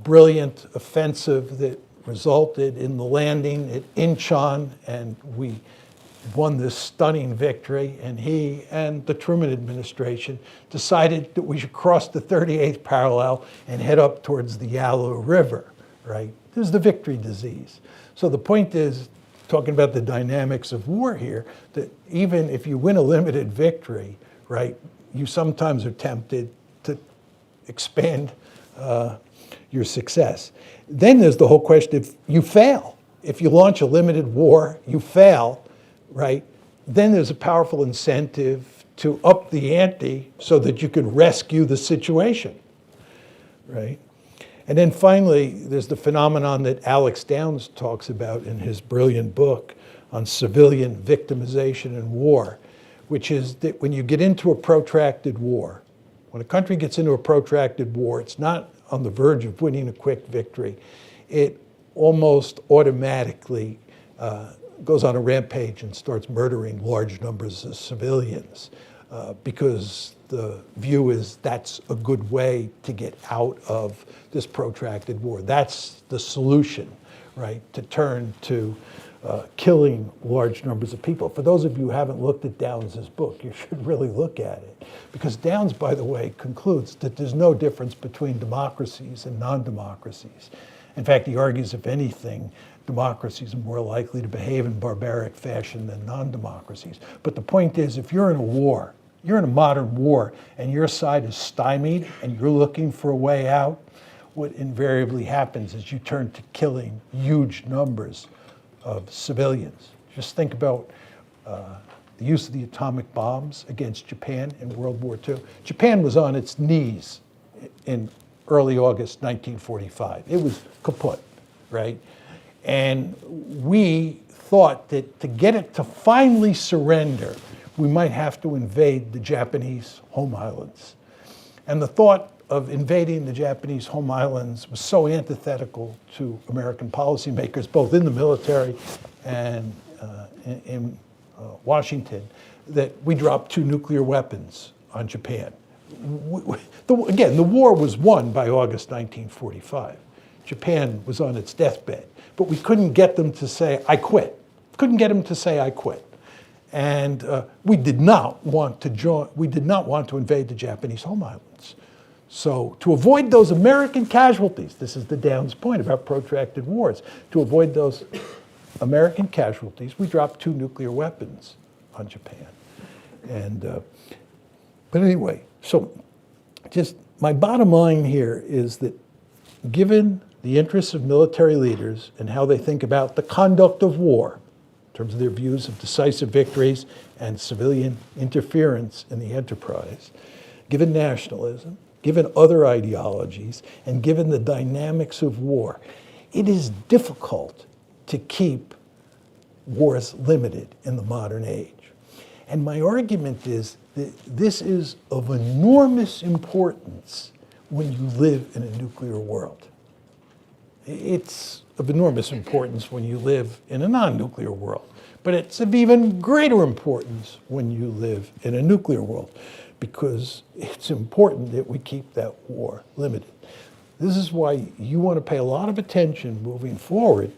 brilliant offensive that resulted in the landing at Incheon, and we won this stunning victory, and he and the Truman administration decided that we should cross the 38th parallel and head up towards the Yalu River, right? This is the victory disease. So the point is, talking about the dynamics of war here, that even if you win a limited victory, right, you sometimes are tempted to expand your success. Then there's the whole question, if you fail, if you launch a limited war, you fail, right, then there's a powerful incentive to up the ante so that you can rescue the situation, right? And then finally, there's the phenomenon that Alex Downs talks about in his brilliant book on civilian victimization in war, which is that when you get into a protracted war, when a country gets into a protracted war, it's not on the verge of winning a quick victory. It almost automatically goes on a rampage and starts murdering large numbers of civilians because the view is that's a good way to get out of this protracted war. That's the solution, right? To turn to killing large numbers of people. For those of you who haven't looked at Downs' book, you should really look at it. Because Downs, by the way, concludes that there's no difference between democracies and non-democracies. In fact, he argues, if anything, democracies are more likely to behave in barbaric fashion than non-democracies. But the point is, if you're in a war, you're in a modern war, and your side is stymied, and you're looking for a way out, what invariably happens is you turn to killing huge numbers of civilians. Just think about the use of the atomic bombs against Japan in World War II. Japan was on its knees in early August 1945. It was kaput, right? And we thought that to get it to finally surrender, we might have to invade the Japanese home islands. And the thought of invading the Japanese home islands was so antithetical to American policymakers, both in the military and in Washington, that we dropped 2 nuclear weapons on Japan. Again, the war was won by August 1945. Japan was on its deathbed, but we couldn't get them to say, I quit. Couldn't get them to say, I quit. And we did not want to invade the Japanese home islands. So to avoid those American casualties, this is the Downs point about protracted wars, to avoid those American casualties, we dropped 2 nuclear weapons on Japan. And, but anyway, so just my bottom line here is that given the interests of military leaders and how they think about the conduct of war, in terms of their views of decisive victories and civilian interference in the enterprise, given nationalism, given other ideologies, and given the dynamics of war, it is difficult to keep wars limited in the modern age. And my argument is that this is of enormous importance when you live in a nuclear world. It's of enormous importance when you live in a non-nuclear world, but it's of even greater importance when you live in a nuclear world, because it's important that we keep that war limited. This is why you want to pay a lot of attention moving forward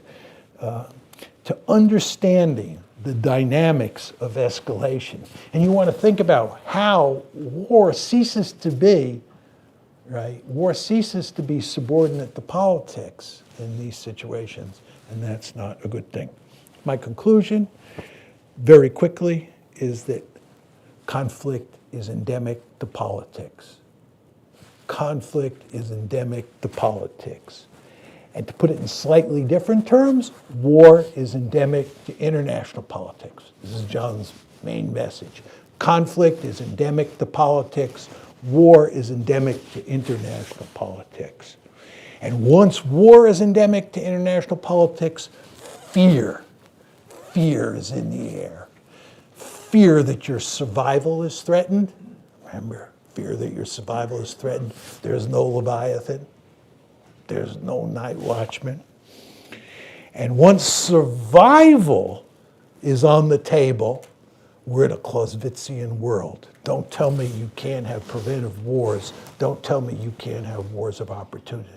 to understanding the dynamics of escalation. And you want to think about how war ceases to be, right? War ceases to be subordinate to politics in these situations, and that's not a good thing. My conclusion, very quickly, is that conflict is endemic to politics. Conflict is endemic to politics. And to put it in slightly different terms, war is endemic to international politics. This is John's main message. Conflict is endemic to politics. War is endemic to international politics. And once war is endemic to international politics, fear is in the air. Fear that your survival is threatened. Remember, fear that your survival is threatened. There's no Leviathan. There's no night watchman. And once survival is on the table, we're in a Clausewitzian world. Don't tell me you can't have preventive wars. Don't tell me you can't have wars of opportunity.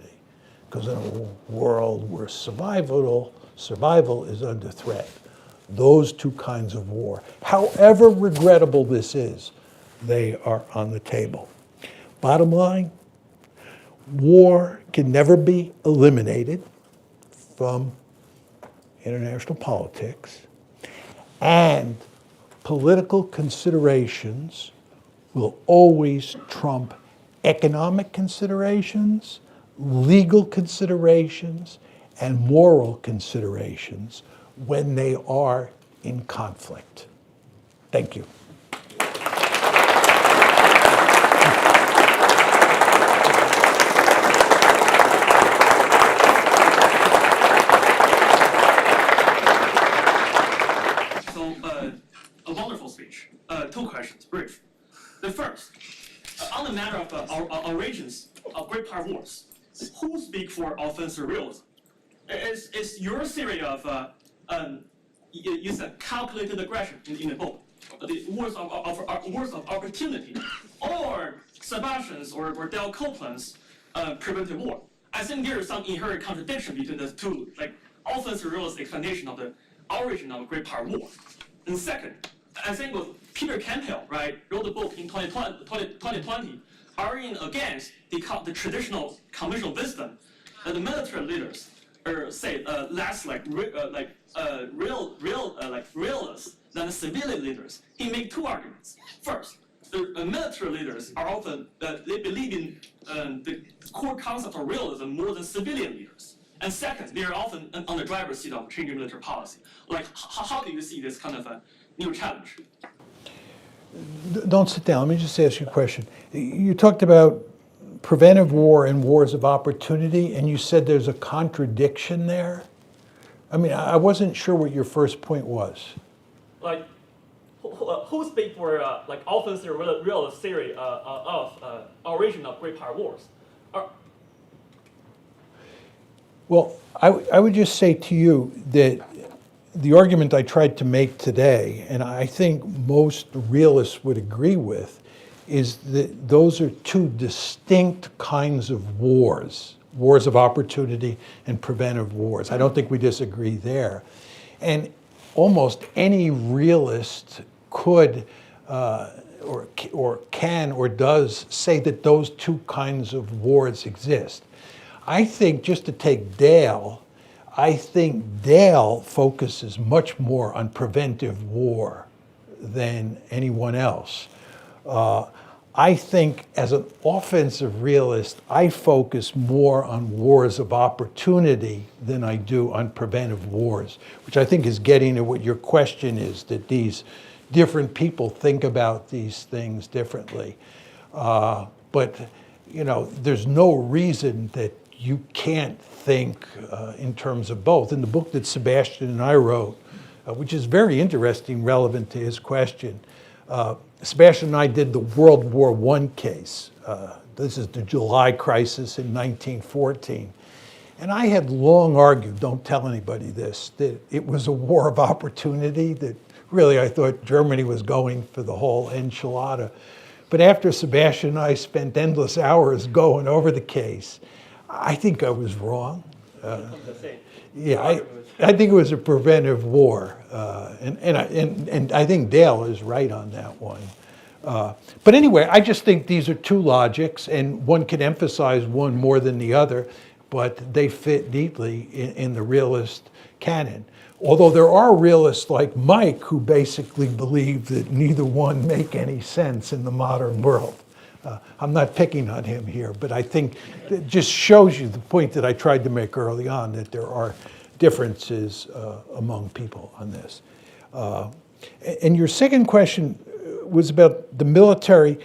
Because in a world where survival is under threat, those two kinds of war, however regrettable this is, they are on the table. Bottom line, war can never be eliminated from international politics, and political considerations will always trump economic considerations, legal considerations, and moral considerations when they are in conflict. Thank you. A wonderful speech. Two questions, brief. The first, on the matter of origins of great power wars, who speak for offensive realism? Is your theory of is a calculated aggression in the book, the wars of opportunity, or Sebastian's or Del Copeland's preventive war? I think there is some inherent contradiction between the two, like offensive realist explanation of the origin of a great power war. And second, I think with Peter Campbell, right, wrote a book in 2020 arguing against the traditional conventional wisdom that the military leaders are less like realists than the civilian leaders. He made two arguments. First, the military leaders are often they believe in the core concept of realism more than civilian leaders. And second, they are often on the driver's seat of changing military policy. Like, how do you see this kind of a new challenge? Don't sit down. Let me just ask you a question. You talked about preventive war and wars of opportunity, and you said there's a contradiction there. I mean, I wasn't sure what your first point was. Like, who speak for like offensive realist theory of origin of great power wars? Well, I would just say to you that the argument I tried to make today, and I think most realists would agree with, is that those are two distinct kinds of wars, wars of opportunity and preventive wars. I don't think we disagree there. And almost any realist could or can or does say that those two kinds of wars exist. I think, just to take Dale, I think Dale focuses much more on preventive war than anyone else. I think as an offensive realist, I focus more on wars of opportunity than I do on preventive wars, which I think is getting to what your question is, that these different people think about these things differently. But you know, there's no reason that you can't think in terms of both. In the book that Sebastian and I wrote, which is very interesting, relevant to his question, Sebastian and I did the World War I case. This is the July crisis in 1914. And I had long argued, don't tell anybody this, that it was a war of opportunity, that really I thought Germany was going for the whole enchilada. But after Sebastian and I spent endless hours going over the case, I think I was wrong. Yeah, I think it was a preventive war, and I think Dale is right on that one. But anyway, I just think these are two logics, and one can emphasize one more than the other, but they fit neatly in the realist canon. Although there are realists like Mike who basically believe that neither one make any sense in the modern world. I'm not picking on him here, but I think it just shows you the point that I tried to make early on, that there are differences among people on this. And your second question was about the military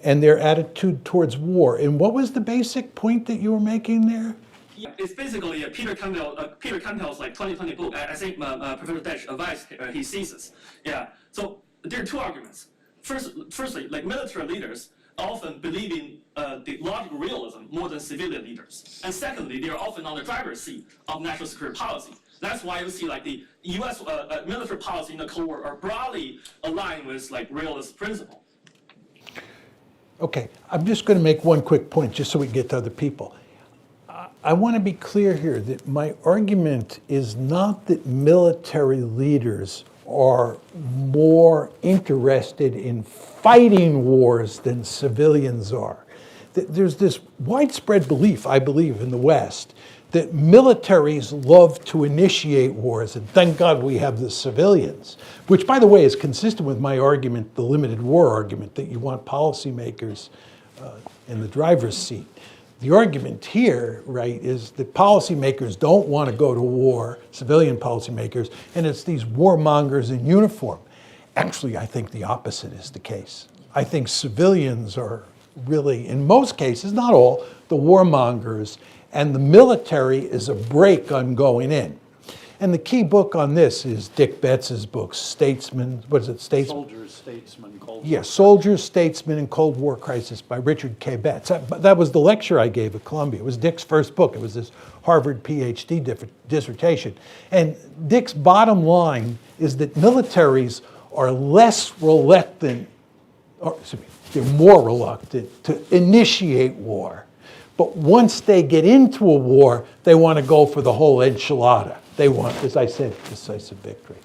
and their attitude towards war. And what was the basic point that you were making there? Yeah, it's basically Peter Campbell's like 2020 book. I think Professor Dash advised his thesis. Yeah. So there are two arguments. Firstly, like military leaders often believe in the logical realism more than civilian leaders. And secondly, they are often on the driver's seat of national security policy. That's why you see like the U.S. Military policy in the Cold War are broadly aligned with like realist principle. Okay, I'm just going to make one quick point just so we can get to other people. I want to be clear here that my argument is not that military leaders are more interested in fighting wars than civilians are. There's this widespread belief, I believe, in the West that militaries love to initiate wars, and thank God we have the civilians, which, by the way, is consistent with my argument, the limited war argument, that you want policymakers in the driver's seat. The argument here, right, is that policymakers don't want to go to war, civilian policymakers, and it's these warmongers in uniform. Actually, I think the opposite is the case. I think civilians are really, in most cases, not all, the warmongers, and the military is a brake on going in. And the key book on this is Dick Betts's book, Statesman, what is it, Statesman? Soldiers, Statesmen, Cold War. Yeah, Soldiers, Statesmen, and Cold War Crisis by Richard K. Betts. That was the lecture I gave at Columbia. It was Dick's first book. It was this Harvard PhD dissertation. And Dick's bottom line is that militaries are less reluctant, or excuse me, they're more reluctant to initiate war. But once they get into a war, they want to go for the whole enchilada. They want, as I said, decisive victory.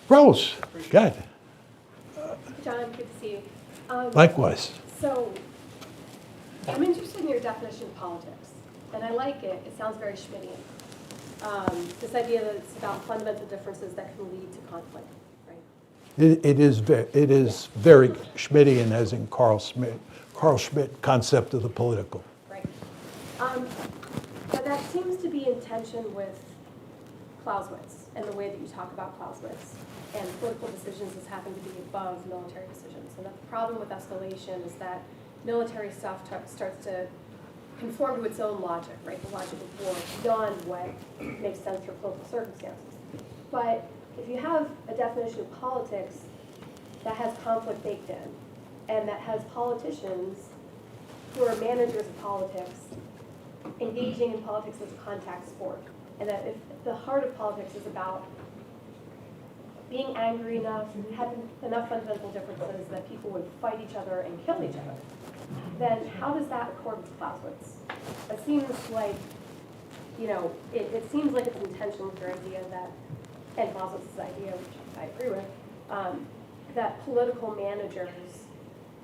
Rose, good. John, good to see you. Likewise. So, I'm interested in your definition of politics, and I like it. It sounds very Schmittian. This idea that it's about fundamental differences that can lead to conflict, right? It is very Schmittian, as in Carl Schmitt concept of the political. Right. But that seems to be in tension with Clausewitz and the way that you talk about Clausewitz and political decisions as having to be above military decisions. And the problem with escalation is that military stuff starts to conform to its own logic, right? The logic of war beyond what makes sense for political circumstances. But if you have a definition of politics that has conflict baked in, and that has politicians who are managers of politics engaging in politics as a contact sport, and that if the heart of politics is about being angry enough, having enough fundamental differences that people would fight each other and kill each other, then how does that accord with Clausewitz? It seems like, it seems like it's in tension with your idea that, and Clausewitz's idea, which I agree with, that political managers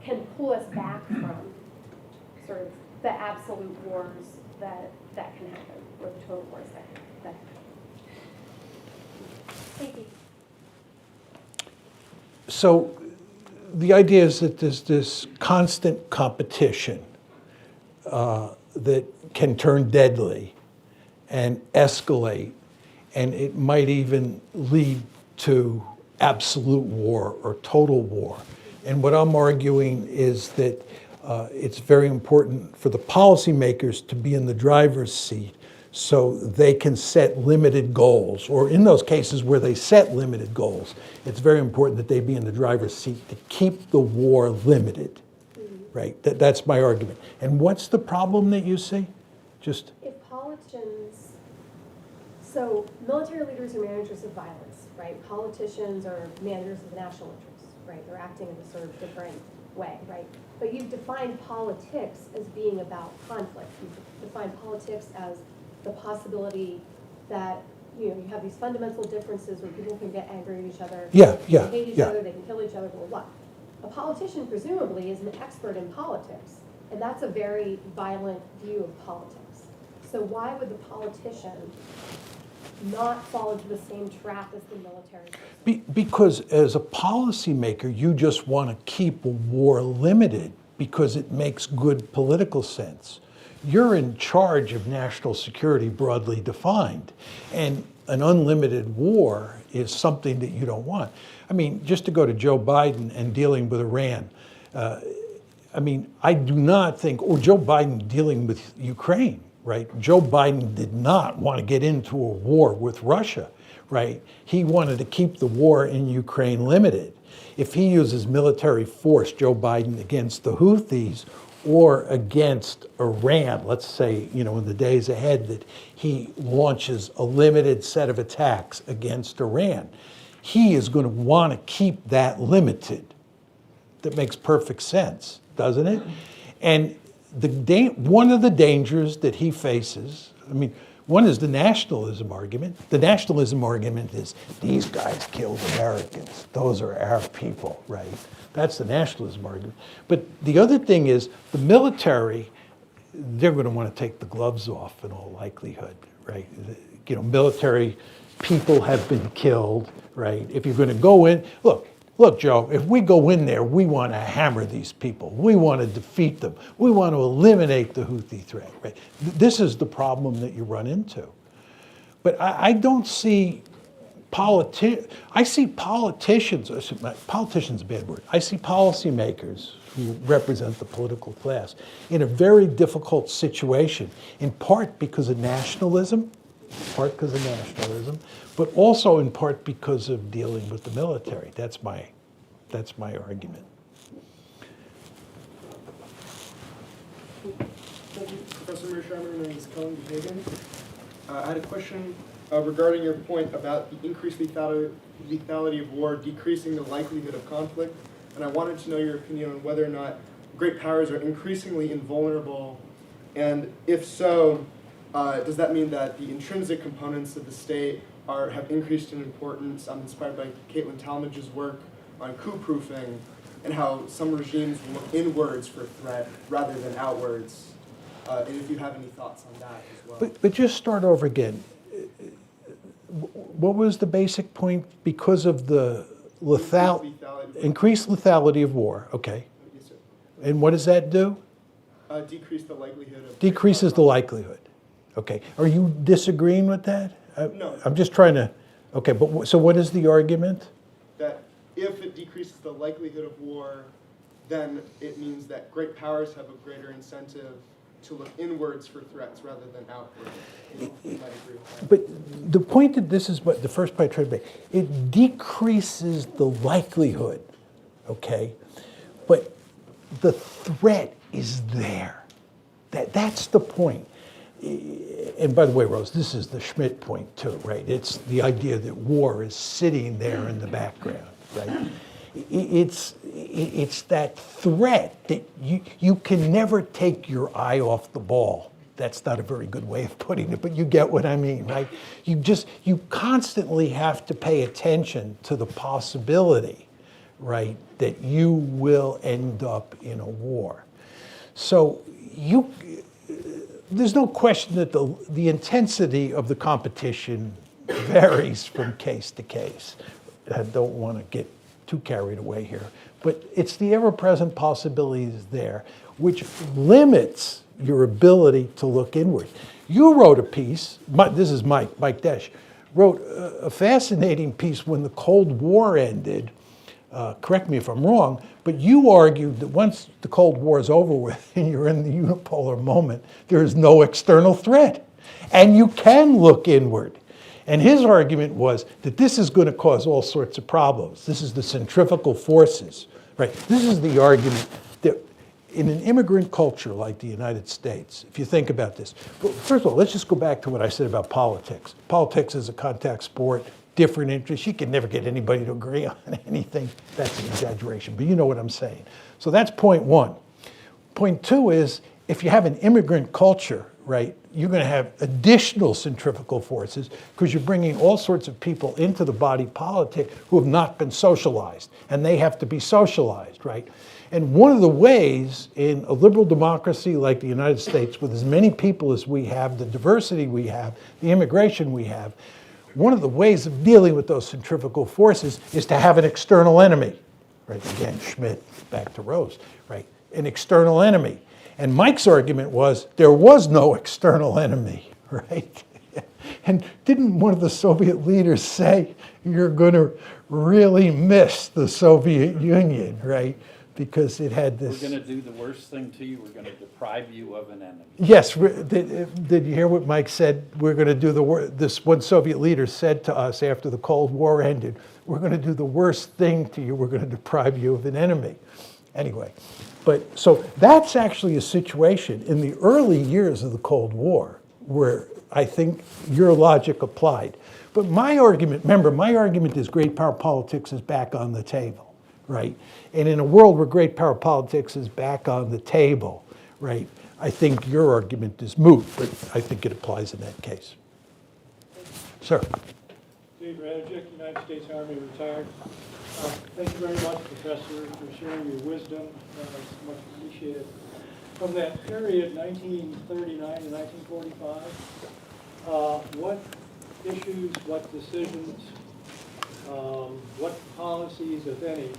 can pull us back from sort of the absolute wars that can happen, or the total wars that Thank you. So the idea is that there's this constant competition that can turn deadly and escalate, and it might even lead to absolute war or total war. And what I'm arguing is that it's very important for the policymakers to be in the driver's seat so they can set limited goals, or in those cases where they set limited goals, it's very important that they be in the driver's seat to keep the war limited, right? That's my argument. And what's the problem that you see? Just If politicians, so military leaders are managers of violence, right? Politicians are managers of the national interest, right? They're acting in a sort of different way, right? But you've defined politics as being about conflict. You've defined politics as the possibility that you have these fundamental differences where people can get angry at each other, Yeah, they can hate each other, they can kill each other, blah, blah, blah. A politician presumably is an expert in politics, and that's a very violent view of politics. So why would the politician not fall into the same trap as the military person? Because as a policymaker, you just want to keep a war limited because it makes good political sense. You're in charge of national security broadly defined, and an unlimited war is something that you don't want. I mean, just to go to Joe Biden and dealing with Iran, I do not think, or Joe Biden dealing with Ukraine, right? Joe Biden did not want to get into a war with Russia, right? He wanted to keep the war in Ukraine limited. If he uses military force, Joe Biden, against the Houthis or against Iran, let's say, in the days ahead that he launches a limited set of attacks against Iran, he is going to want to keep that limited. That makes perfect sense, doesn't it? And one of the dangers that he faces, one is the nationalism argument. The nationalism argument is these guys killed Americans. Those are our people, right? That's the nationalism argument. But the other thing is the military, they're going to want to take the gloves off in all likelihood, right? Military people have been killed, right? If you're going to go in, look, Joe, if we go in there, we want to hammer these people. We want to defeat them. We want to eliminate the Houthi threat, right? This is the problem that you run into. But I don't see I see politicians is a bad word. I see policymakers who represent the political class in a very difficult situation, in part because of nationalism, but also in part because of dealing with the military. That's my argument. Thank you, Professor Mearsheimer. My name is Colin Hagan. I had a question regarding your point about the increased lethality of war decreasing the likelihood of conflict, and I wanted to know your opinion on whether or not great powers are increasingly invulnerable, and if so, does that mean that the intrinsic components of the state have increased in importance? I'm inspired by Caitlin Talmadge's work on coup-proofing and how some regimes look inwards for threat rather than outwards. And if you have any thoughts on that as well. But just start over again. What was the basic point? Because of the increased lethality of war, okay. Yes, sir. And what does that do? Decrease the likelihood of... Decreases the likelihood. Okay. Are you disagreeing with that? No. I'm just trying to, okay, but so what is the argument? That if it decreases the likelihood of war, then it means that great powers have a greater incentive to look inwards for threats rather than outwards. You might agree with that. But the point that this is what the first part I tried to make, it decreases the likelihood, okay? But the threat is there. That's the point. And by the way, Rose, this is the Schmidt point too, right? It's the idea that war is sitting there in the background, right? It's that threat that you can never take your eye off the ball. That's not a very good way of putting it, but you get what I mean, right? You constantly have to pay attention to the possibility, right, that you will end up in a war. So there's no question that the intensity of the competition varies from case to case. I don't want to get too carried away here, but it's the ever-present possibilities there, which limits your ability to look inward. You wrote a piece, this is Mike Desch, wrote a fascinating piece when the Cold War ended. Correct me if I'm wrong, but you argued that once the Cold War is over with and you're in the unipolar moment, there is no external threat. And you can look inward. And his argument was that this is going to cause all sorts of problems. This is the centrifugal forces, right? This is the argument that in an immigrant culture like the United States, if you think about this, well, first of all, let's just go back to what I said about politics. Politics is a contact sport, different interests. You can never get anybody to agree on anything. That's an exaggeration, but you know what I'm saying. So that's point one. Point two is if you have an immigrant culture, right, you're going to have additional centrifugal forces because you're bringing all sorts of people into the body politic who have not been socialized, and they have to be socialized, right? And one of the ways in a liberal democracy like the United States, with as many people as we have, the diversity we have, the immigration we have, one of the ways of dealing with those centrifugal forces is to have an external enemy, right? Again, Schmidt, back to Rose, right? An external enemy. And Mike's argument was there was no external enemy, right? And didn't one of the Soviet leaders say, you're going to really miss the Soviet Union, right? because it had We're this. going to do the worst thing to you. We're going to deprive you of an enemy. Yes, did you hear what Mike said? We're going to do this one Soviet leader said to us after the Cold War ended, we're going to do the worst thing to you. We're going to deprive you of an enemy. Anyway, but so that's actually a situation in the early years of the Cold War where I think your logic applied. But my argument, remember, my argument is great power politics is back on the table, right? And in a world where great power politics is back on the table, right, I think your argument is moot, but I think it applies in that case. Sir. Dave Radjic, United States Army, retired. Thank you very much, Professor, for sharing your wisdom. It's much appreciated. From that period, 1939 to 1945, what issues, what decisions, what policies, if any,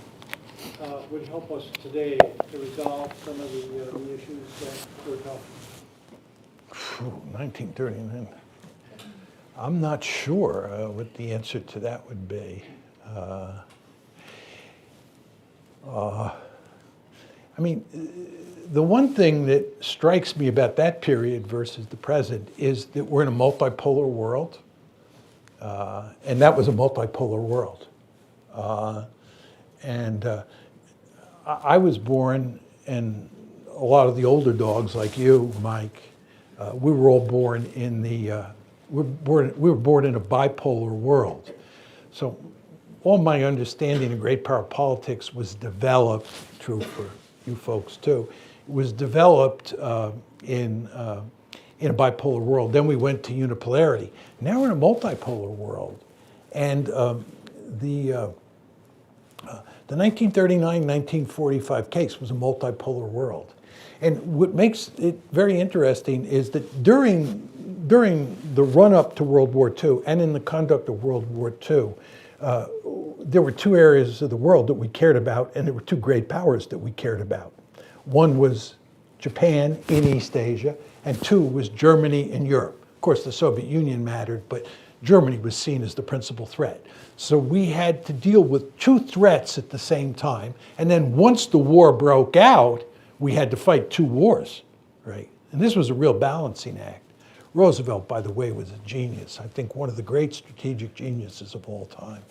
would help us today to resolve some of the issues that we're talking about? 1939. I'm not sure what the answer to that would be. I mean, the one thing that strikes me about that period versus the present is that we're in a multipolar world, and that was a multipolar world. I was born, and a lot of the older dogs like you, Mike, we were all born in the, we were born in a bipolar world. So all my understanding of great power politics was developed, true for you folks too, was developed in a bipolar world. Then we went to unipolarity. Now we're in a multipolar world. And the 1939-1945 case was a multipolar world. And what makes it very interesting is that during the run-up to World War II and in the conduct of World War II, there were two areas of the world that we cared about, and there were two great powers that we cared about. One was Japan in East Asia, and two was Germany in Europe. Of course, the Soviet Union mattered, but Germany was seen as the principal threat. So we had to deal with two threats at the same time, and then once the war broke out, we had to fight two wars, right? And this was a real balancing act. Roosevelt, by the way, was a genius. I think one of the great strategic geniuses of all time.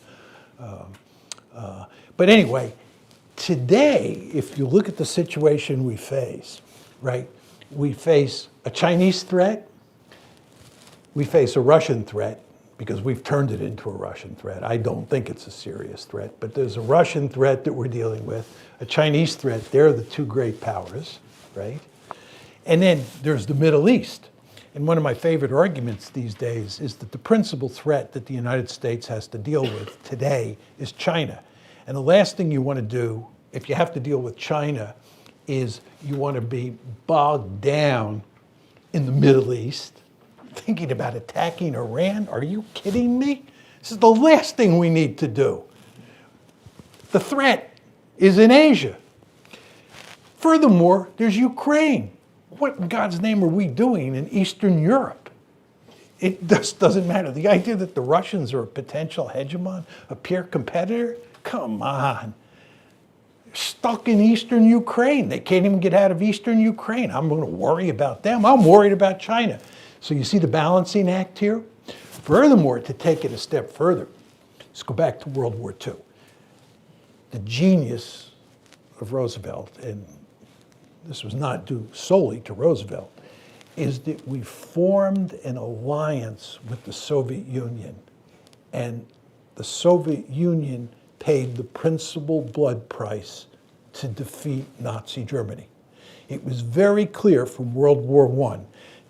But anyway, today, if you look at the situation we face, right? We face a Chinese threat, we face a Russian threat, because we've turned it into a Russian threat. I don't think it's a serious threat, but there's a Russian threat that we're dealing with, a Chinese threat. They're the two great powers, right? And then there's the Middle East. And one of my favorite arguments these days is that the principal threat that the United States has to deal with today is China. And the last thing you want to do, if you have to deal with China, is you want to be bogged down in the Middle East, thinking about attacking Iran. Are you kidding me? This is the last thing we need to do. The threat is in Asia. Furthermore, there's Ukraine. What in God's name are we doing in Eastern Europe? It just doesn't matter. The idea that the Russians are a potential hegemon, a peer competitor, come on. They're stuck in Eastern Ukraine. They can't even get out of Eastern Ukraine. I'm going to worry about them. I'm worried about China. So you see the balancing act here? Furthermore, to take it a step further, let's go back to World War II. The genius of Roosevelt, and this was not due solely to Roosevelt, is that we formed an alliance with the Soviet Union, and the Soviet Union paid the principal blood price to defeat Nazi Germany. It was very clear from World War I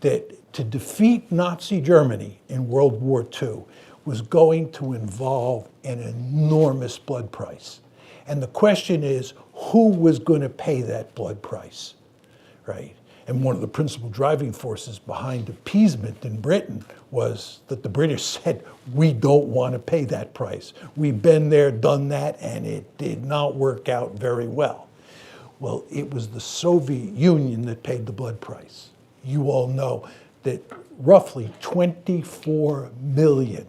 that to defeat Nazi Germany in World War II was going to involve an enormous blood price. And the question is, who was going to pay that blood price, right? And one of the principal driving forces behind appeasement in Britain was that the British said, we don't want to pay that price. We've been there, done that, and it did not work out very well. Well, it was the Soviet Union that paid the blood price. You all know that roughly 24 million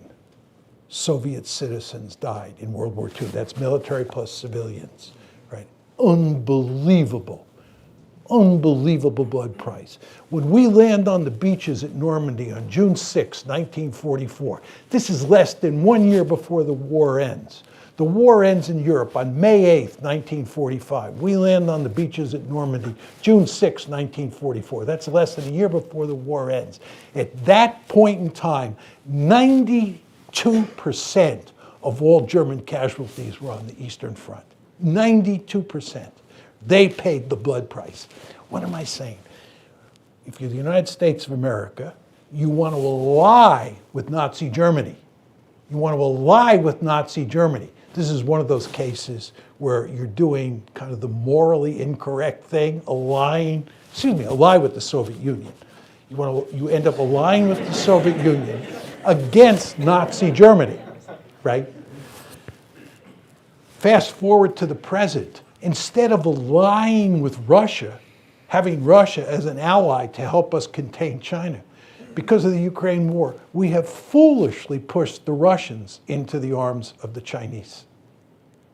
Soviet citizens died in World War II. That's military plus civilians, right? unbelievable. Unbelievable blood price. When we land on the beaches at Normandy on June 6, 1944, this is less than 1 year before the war ends. The war ends in Europe on May 8th, 1945. We land on the beaches at Normandy, June 6, 1944. That's less than a year before the war ends. At that point in time, 92% of all German casualties were on the Eastern Front. 92%. They paid the blood price. What am I saying? If you're the United States of America, you want to ally with Nazi Germany. You want to ally with Nazi Germany. This is one of those cases where you're doing kind of the morally incorrect thing, ally with the Soviet Union. You end up allying with the Soviet Union against Nazi Germany, right? Fast forward to the present. Instead of allying with Russia, having Russia as an ally to help us contain China, because of the Ukraine war, we have foolishly pushed the Russians into the arms of the Chinese.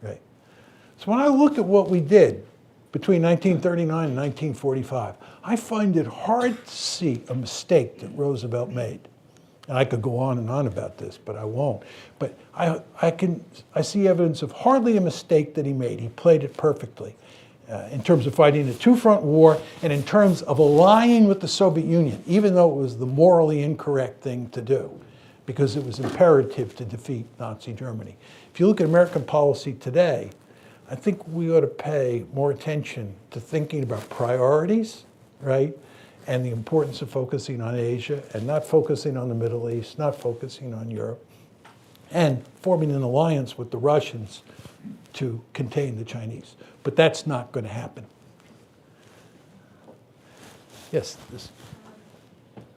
Right? So when I look at what we did between 1939 and 1945, I find it hard to see a mistake that Roosevelt made. And I could go on and on about this, but I won't. But I see evidence of hardly a mistake that he made. He played it perfectly in terms of fighting a two-front war and in terms of allying with the Soviet Union, even though it was the morally incorrect thing to do, because it was imperative to defeat Nazi Germany. If you look at American policy today, I think we ought to pay more attention to thinking about priorities, right? And the importance of focusing on Asia and not focusing on the Middle East, not focusing on Europe, and forming an alliance with the Russians to contain the Chinese. But that's not going to happen. Yes?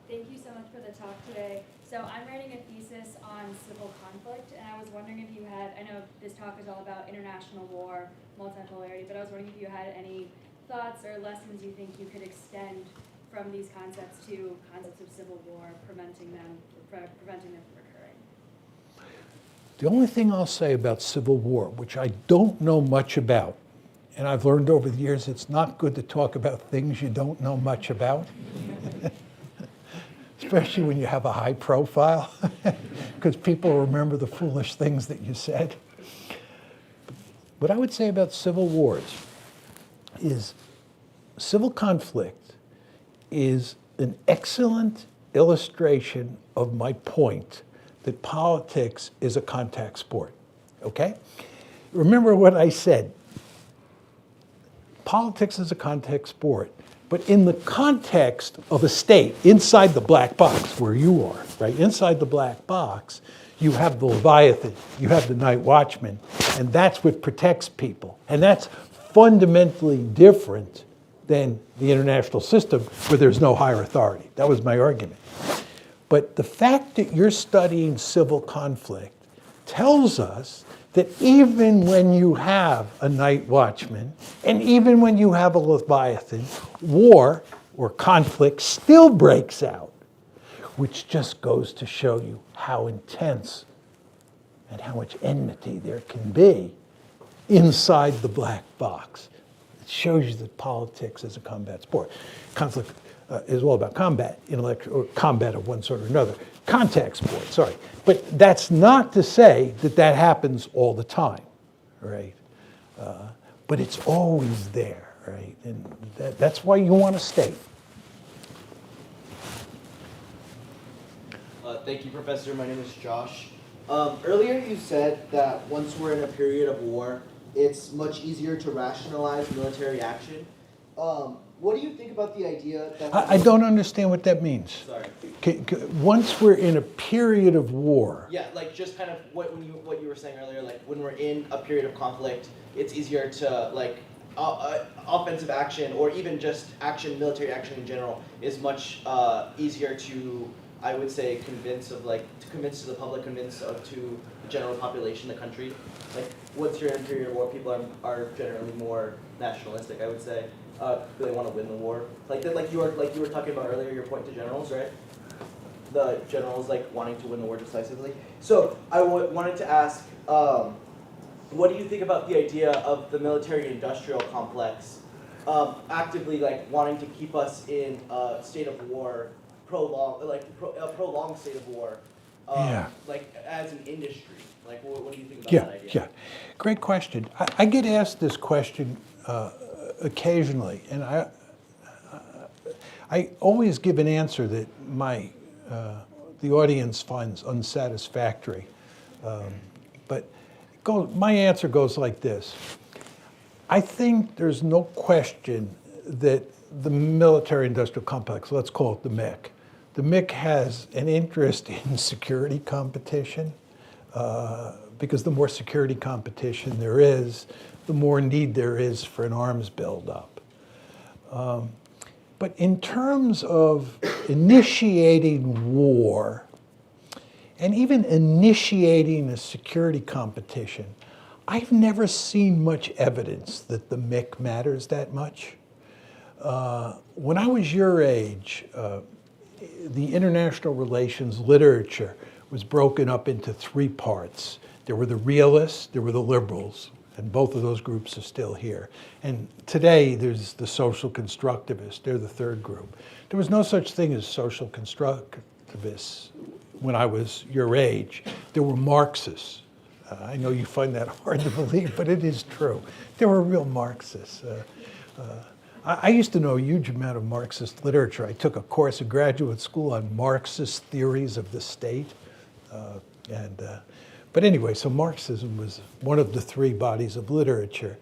Thank you so much for the talk today. So I'm writing a thesis on civil conflict, and I was wondering if you had, I know this talk is all about international war, multipolarity, but I was wondering if you had any thoughts or lessons you think you could extend from these concepts to concepts of civil war, preventing them from occurring. The only thing I'll say about civil war, which I don't know much about, and I've learned over the years it's not good to talk about things you don't know much about, especially when you have a high profile, because people remember the foolish things that you said. What I would say about civil wars is civil conflict is an excellent illustration of my point that politics is a contact sport, okay? Remember what I said. Politics is a contact sport, but in the context of a state, inside the black box where you are, right? Inside the black box, you have the Leviathan, you have the night watchman, and that's what protects people. And that's fundamentally different than the international system where there's no higher authority. That was my argument. But the fact that you're studying civil conflict tells us that even when you have a night watchman, and even when you have a Leviathan, war or conflict still breaks out, which just goes to show you how intense and how much enmity there can be inside the black box. It shows you that politics is a combat sport. Conflict is all about combat, intellectual, or combat of one sort or another. Contact sport, sorry. But that's not to say that that happens all the time, right? But it's always there, right? And that's why you want to stay. Thank you, Professor. My name is Josh. Earlier you said that once we're in a period of war, it's much easier to rationalize military action. What do you think about the idea that... I don't understand what that means. Sorry. Once we're in a period of war... Yeah, like just kind of what you were saying earlier, like when we're in a period of conflict, it's easier to, like, offensive action or even just action, military action in general, is much easier to, I would say, convince to the public, to the general population, the country. Like, once you're in a period of war, people are generally more nationalistic, I would say. They want to win the war. Like you were talking about earlier, your point to generals, right? The generals like wanting to win the war decisively. So I wanted to ask, what do you think about the idea of the military-industrial complex actively like wanting to keep us in a state of war, a prolonged state of war, Yeah. like as an industry? Like, what do you think about Yeah, that idea? yeah. Great question. I get asked this question occasionally, and I always give an answer that the audience finds unsatisfactory. But my answer goes like this. I think there's no question that the military-industrial complex, let's call it the MIC has an interest in security competition, because the more security competition there is, the more need there is for an arms buildup. But in terms of initiating war, and even initiating a security competition, I've never seen much evidence that the MIC matters that much. When I was your age, the international relations literature was broken up into three parts. There were the realists, there were the liberals, and both of those groups are still here. And today there's the social constructivists, they're the third group. There was no such thing as social constructivists when I was your age. There were Marxists. I know you find that hard to believe, but it is true. There were real Marxists. I used to know a huge amount of Marxist literature. I took a course in graduate school on Marxist theories of the state. But anyway, so Marxism was one of the three bodies of literature.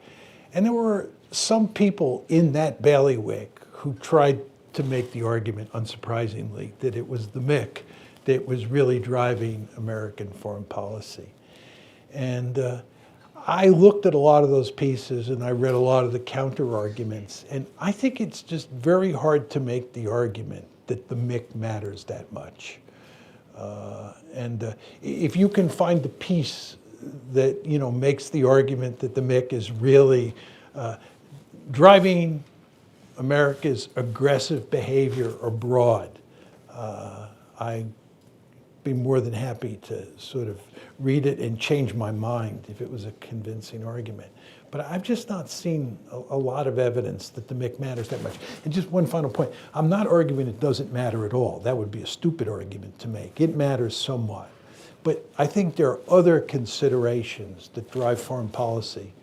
And there were some people in that bailiwick who tried to make the argument, unsurprisingly, that it was the MIC that was really driving American foreign policy. And I looked at a lot of those pieces and I read a lot of the counter arguments. And I think it's just very hard to make the argument that the MIC matters that much. If you can find the piece that makes the argument that the MIC is really driving America's aggressive behavior abroad, I'd be more than happy to sort of read it and change my mind if it was a convincing argument. But I've just not seen a lot of evidence that the MIC matters that much. And just one final point, I'm not arguing it doesn't matter at all. That would be a stupid argument to make. It matters somewhat. But I think there are other considerations that drive foreign policy.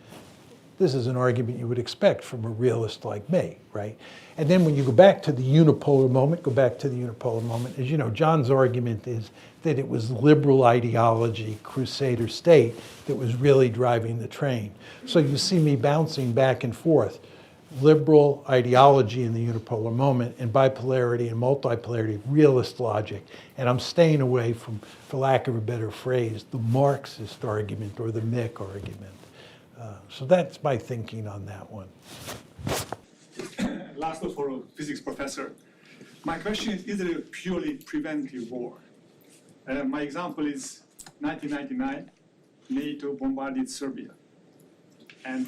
This is an argument you would expect from a realist like me, right? And then when you go back to the unipolar moment, as you know, John's argument is that it was liberal ideology, crusader state, that was really driving the train. So you see me bouncing back and forth. Liberal ideology in the unipolar moment, and bipolarity and multipolarity, realist logic. And I'm staying away from, for lack of a better phrase, the Marxist argument or the MIC argument. So that's my thinking on that one. Last for a physics professor. My question is it a purely preventive war? My example is 1999, NATO bombarded Serbia. And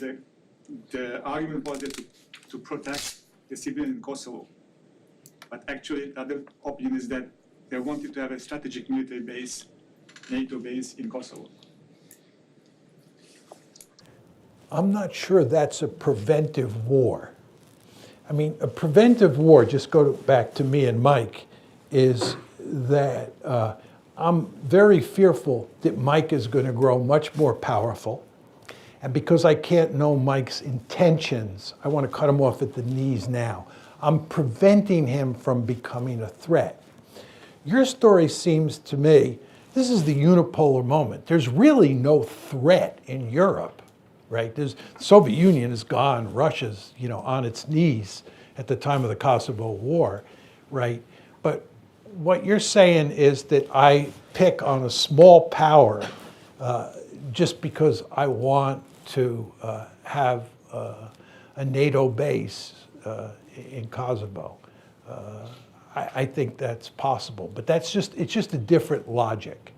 the argument was that to protect the civilians in Kosovo. But actually, the other opinion is that they wanted to have a strategic military base, NATO base in Kosovo. I'm not sure that's a preventive war. I mean, a preventive war, just go back to me and Mike, is that I'm very fearful that Mike is going to grow much more powerful. And because I can't know Mike's intentions, I want to cut him off at the knees now. I'm preventing him from becoming a threat. Your story seems to me, this is the unipolar moment. There's really no threat in Europe. Right? The Soviet Union is gone. Russia's, on its knees at the time of the Kosovo War, right? But what you're saying is that I pick on a small power just because I want to have a NATO base in Kosovo. I think that's possible, but it's just a different logic.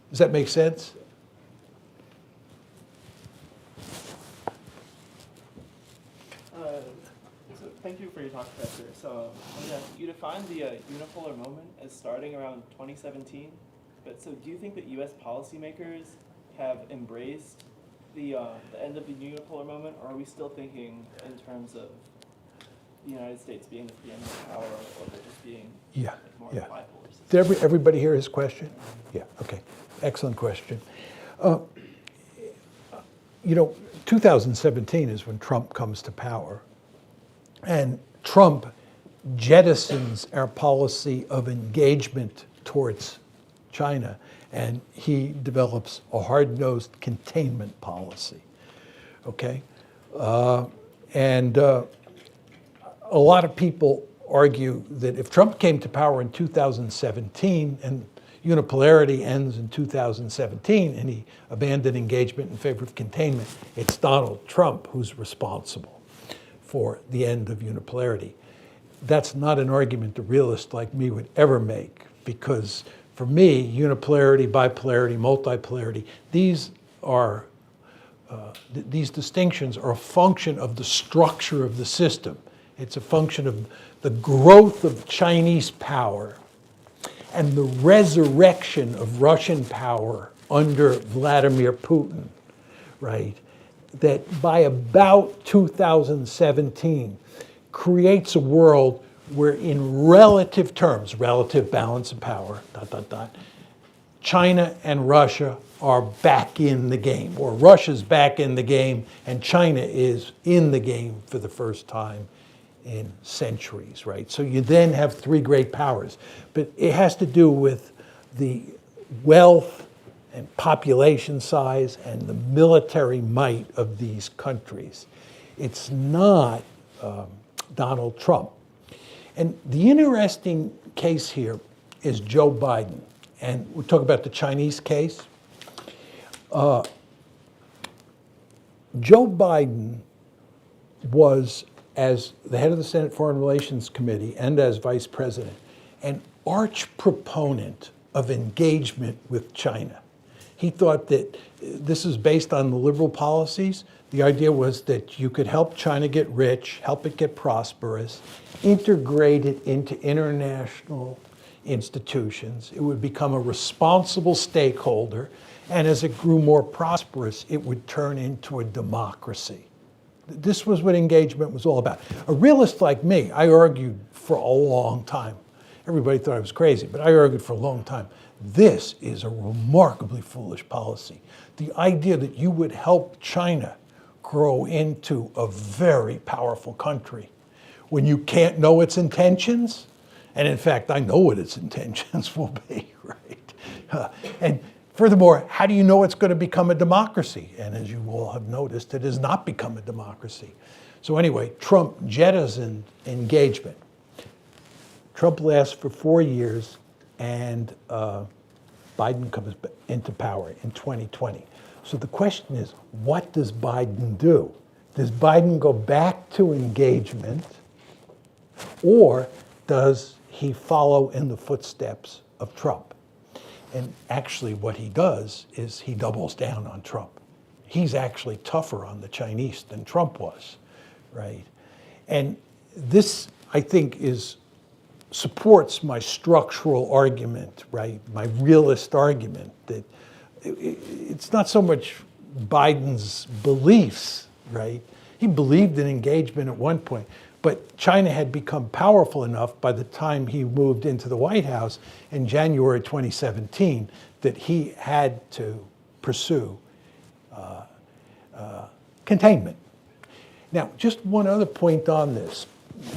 Does that make sense? Thank you for your talk, Professor. So, you defined the unipolar moment as starting around 2017. But so, do you think that U.S. policymakers have embraced the end of the unipolar moment, or are we still thinking in terms of the United States being the preeminent power, or there just being Yeah, like more yeah. bipolar system? Did everybody hear his question? Yeah, okay. Excellent question. 2017 is when Trump comes to power. And Trump jettisons our policy of engagement towards China, and he develops a hard-nosed containment policy, okay? And a lot of people argue that if Trump came to power in 2017 and unipolarity ends in 2017 and he abandoned engagement in favor of containment, it's Donald Trump who's responsible for the end of unipolarity. That's not an argument a realist like me would ever make, because for me, unipolarity, bipolarity, multipolarity, these distinctions are a function of the structure of the system. It's a function of the growth of Chinese power and the resurrection of Russian power under Vladimir Putin, right? That by about 2017 creates a world where in relative terms, relative balance of power, China and Russia are back in the game, or Russia's back in the game and China is in the game for the first time in centuries, right? So you then have three great powers, but it has to do with the wealth and population size and the military might of these countries. It's not Donald Trump. And the interesting case here is Joe Biden. And we'll talk about the Chinese case. Joe Biden was, as the head of the Senate Foreign Relations Committee and as vice president, an arch proponent of engagement with China. He thought that this is based on the liberal policies. The idea was that you could help China get rich, help it get prosperous, integrate it into international institutions. It would become a responsible stakeholder, and as it grew more prosperous, it would turn into a democracy. This was what engagement was all about. A realist like me, I argued for a long time. Everybody thought I was crazy, but I argued for a long time. This is a remarkably foolish policy. The idea that you would help China grow into a very powerful country when you can't know its intentions, and in fact, I know what its intentions will be, right? And furthermore, how do you know it's going to become a democracy? And as you all have noticed, it has not become a democracy. So anyway, Trump jettisoned engagement. Trump lasts for 4 years, and Biden comes into power in 2020. So the question is, what does Biden do? Does Biden go back to engagement, or does he follow in the footsteps of Trump? And actually what he does is he doubles down on Trump. He's actually tougher on the Chinese than Trump was, right? And this, I think, supports my structural argument, right? My realist argument that it's not so much Biden's beliefs, right? He believed in engagement at one point, but China had become powerful enough by the time he moved into the White House in January 2017 that he had to pursue containment. Now, just one other point on this.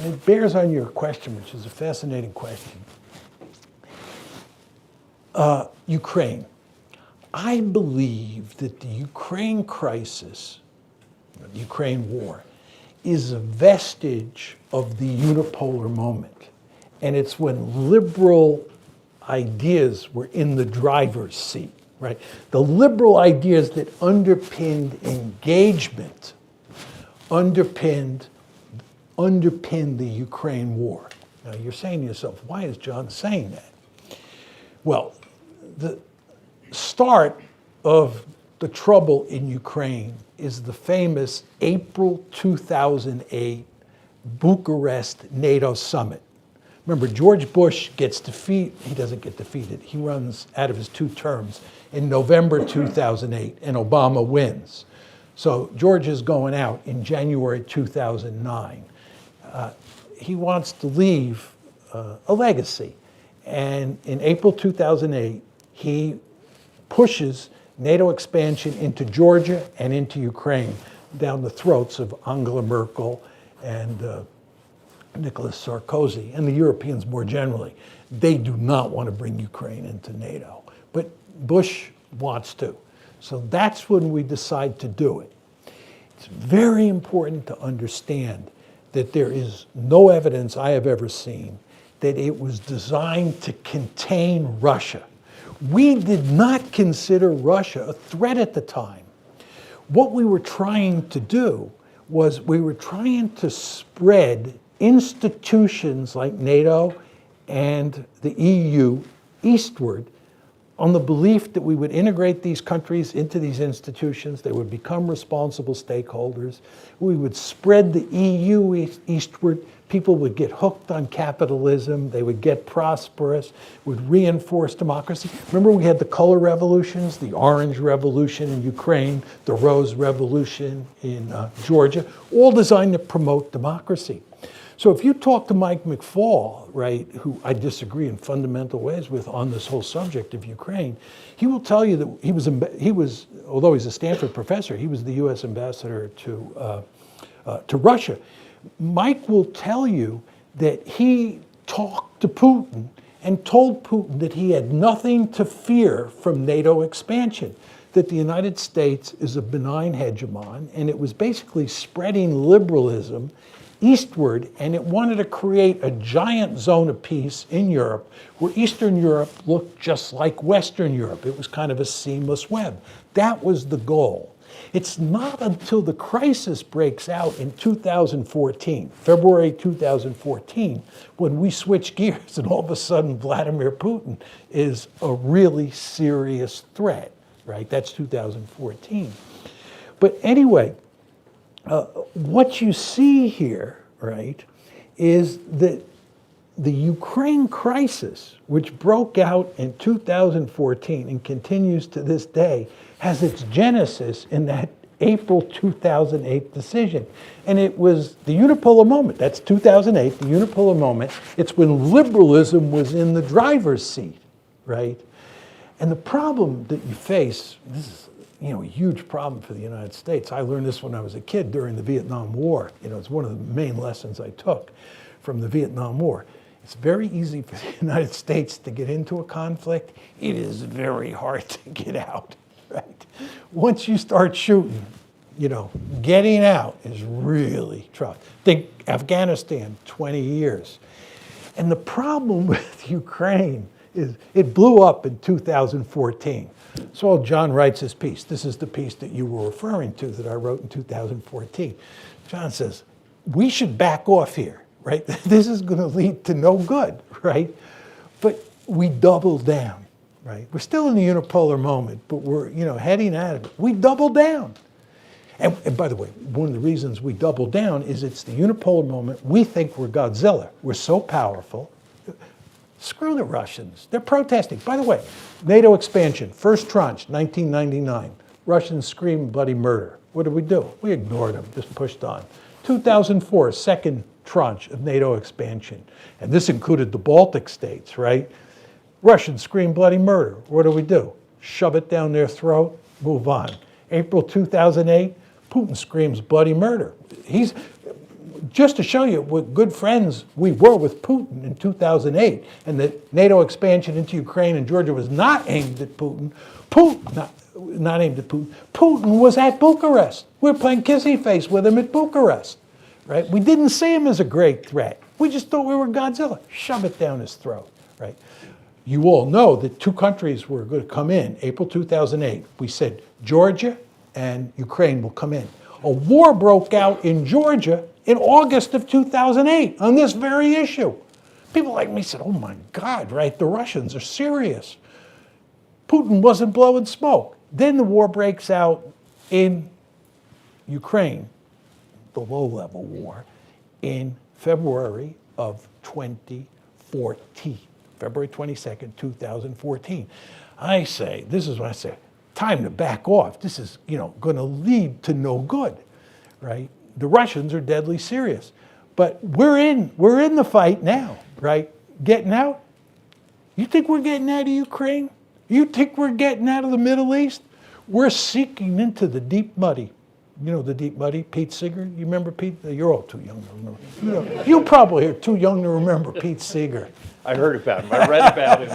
It bears on your question, which is a fascinating question. Ukraine. I believe that the Ukraine crisis, the Ukraine war, is a vestige of the unipolar moment. And it's when liberal ideas were in the driver's seat, right? The liberal ideas that underpinned engagement underpinned the Ukraine war. Now you're saying to yourself, why is John saying that? Well, the start of the trouble in Ukraine is the famous April 2008 Bucharest NATO summit. Remember, George Bush gets defeated. He doesn't get defeated. He runs out of his 2 terms in November 2008, and Obama wins. So George is going out in January 2009. He wants to leave a legacy. And in April 2008, he pushes NATO expansion into Georgia and into Ukraine down the throats of Angela Merkel and Nicolas Sarkozy and the Europeans more generally. They do not want to bring Ukraine into NATO, but Bush wants to. So that's when we decide to do it. It's very important to understand that there is no evidence I have ever seen that it was designed to contain Russia. We did not consider Russia a threat at the time. What we were trying to do was we were trying to spread institutions like NATO and the EU eastward on the belief that we would integrate these countries into these institutions, they would become responsible stakeholders, we would spread the EU eastward, people would get hooked on capitalism, they would get prosperous, would reinforce democracy. Remember we had the color revolutions, the orange revolution in Ukraine, the rose revolution in Georgia, all designed to promote democracy. So if you talk to Mike McFaul, right, who I disagree in fundamental ways with on this whole subject of Ukraine, he will tell you that he was, although he's a Stanford professor, he was the U.S. ambassador to Russia. Mike will tell you that he talked to Putin and told Putin that he had nothing to fear from NATO expansion, that the United States is a benign hegemon, and it was basically spreading liberalism eastward, and it wanted to create a giant zone of peace in Europe where Eastern Europe looked just like Western Europe. It was kind of a seamless web. That was the goal. It's not until the crisis breaks out in 2014, February 2014, when we switch gears and all of a sudden Vladimir Putin is a really serious threat, right? That's 2014. But anyway, what you see here, right, is that the Ukraine crisis, which broke out in 2014 and continues to this day, has its genesis in that April 2008 decision. And it was the unipolar moment. That's 2008, the unipolar moment. It's when liberalism was in the driver's seat, right? And the problem that you face, this is a huge problem for the United States. I learned this when I was a kid during the Vietnam War. It's one of the main lessons I took from the Vietnam War. It's very easy for the United States to get into a conflict. It is very hard to get out, right? Once you start shooting, getting out is really tough. Think Afghanistan, 20 years. And the problem with Ukraine is it blew up in 2014. So John writes his piece. This is the piece that you were referring to that I wrote in 2014. John says, we should back off here, right? This is going to lead to no good, right? But we doubled down, right? We're still in the unipolar moment, but we're, heading at it. We doubled down. And by the way, one of the reasons we doubled down is it's the unipolar moment. We think we're Godzilla. We're so powerful. Screw the Russians. They're protesting. By the way, NATO expansion, first tranche, 1999. Russians scream bloody murder. What did we do? We ignored them, just pushed on. 2004, second tranche of NATO expansion. And this included the Baltic states, right? Russians scream bloody murder. What do? Shove it down their throat, move on. April 2008, Putin screams bloody murder. He's, just to show you what good friends we were with Putin in 2008, and that NATO expansion into Ukraine and Georgia was not aimed at Putin. Not aimed at Putin. Putin was at Bucharest. We were playing kissy face with him at Bucharest, right? We didn't see him as a great threat. We just thought we were Godzilla. Shove it down his throat, right? You all know that 2 countries were going to come in, April 2008. We said Georgia and Ukraine will come in. A war broke out in Georgia in August of 2008 on this very issue. People like me said, oh my God, right? The Russians are serious. Putin wasn't blowing smoke. Then the war breaks out in Ukraine, the low-level war, in February of 2014. 2014, February 22nd, 2014. I say, this is what I say, time to back off. This is, going to lead to no good, right? The Russians are deadly serious. But we're in the fight now, right? Getting out? You think we're getting out of Ukraine? You think we're getting out of the Middle East? We're sinking into the deep muddy. You know the deep muddy, Pete Seeger? You remember Pete? You're all too young to remember. You probably are too young to remember Pete Seeger. I heard about him. I read about him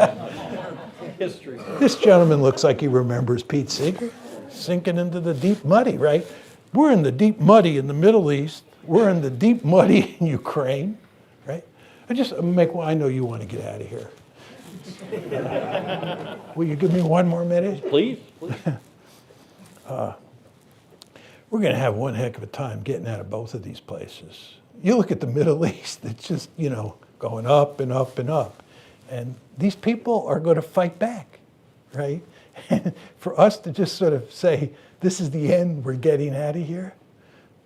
in history. This gentleman looks like he remembers Pete Seeger. Sinking into the deep muddy, right? We're in the deep muddy in the Middle East. We're in the deep muddy in Ukraine, right? I know you want to get out of here. Will you give me one more minute? Please. We're going to have one heck of a time getting out of both of these places. You look at the Middle East, it's just, going up and up and up. And these people are going to fight back, right? And for us to just sort of say, this is the end, we're getting out of here,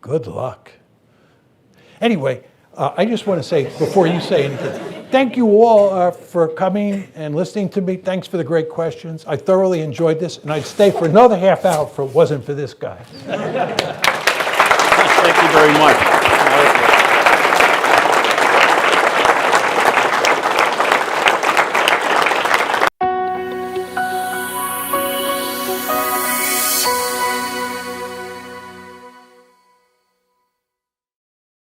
good luck. Anyway, I just want to say, before you say anything, thank you all for coming and listening to me. Thanks for the great questions. I thoroughly enjoyed this, and I'd stay for another half hour if it wasn't for this guy. Thank you very much.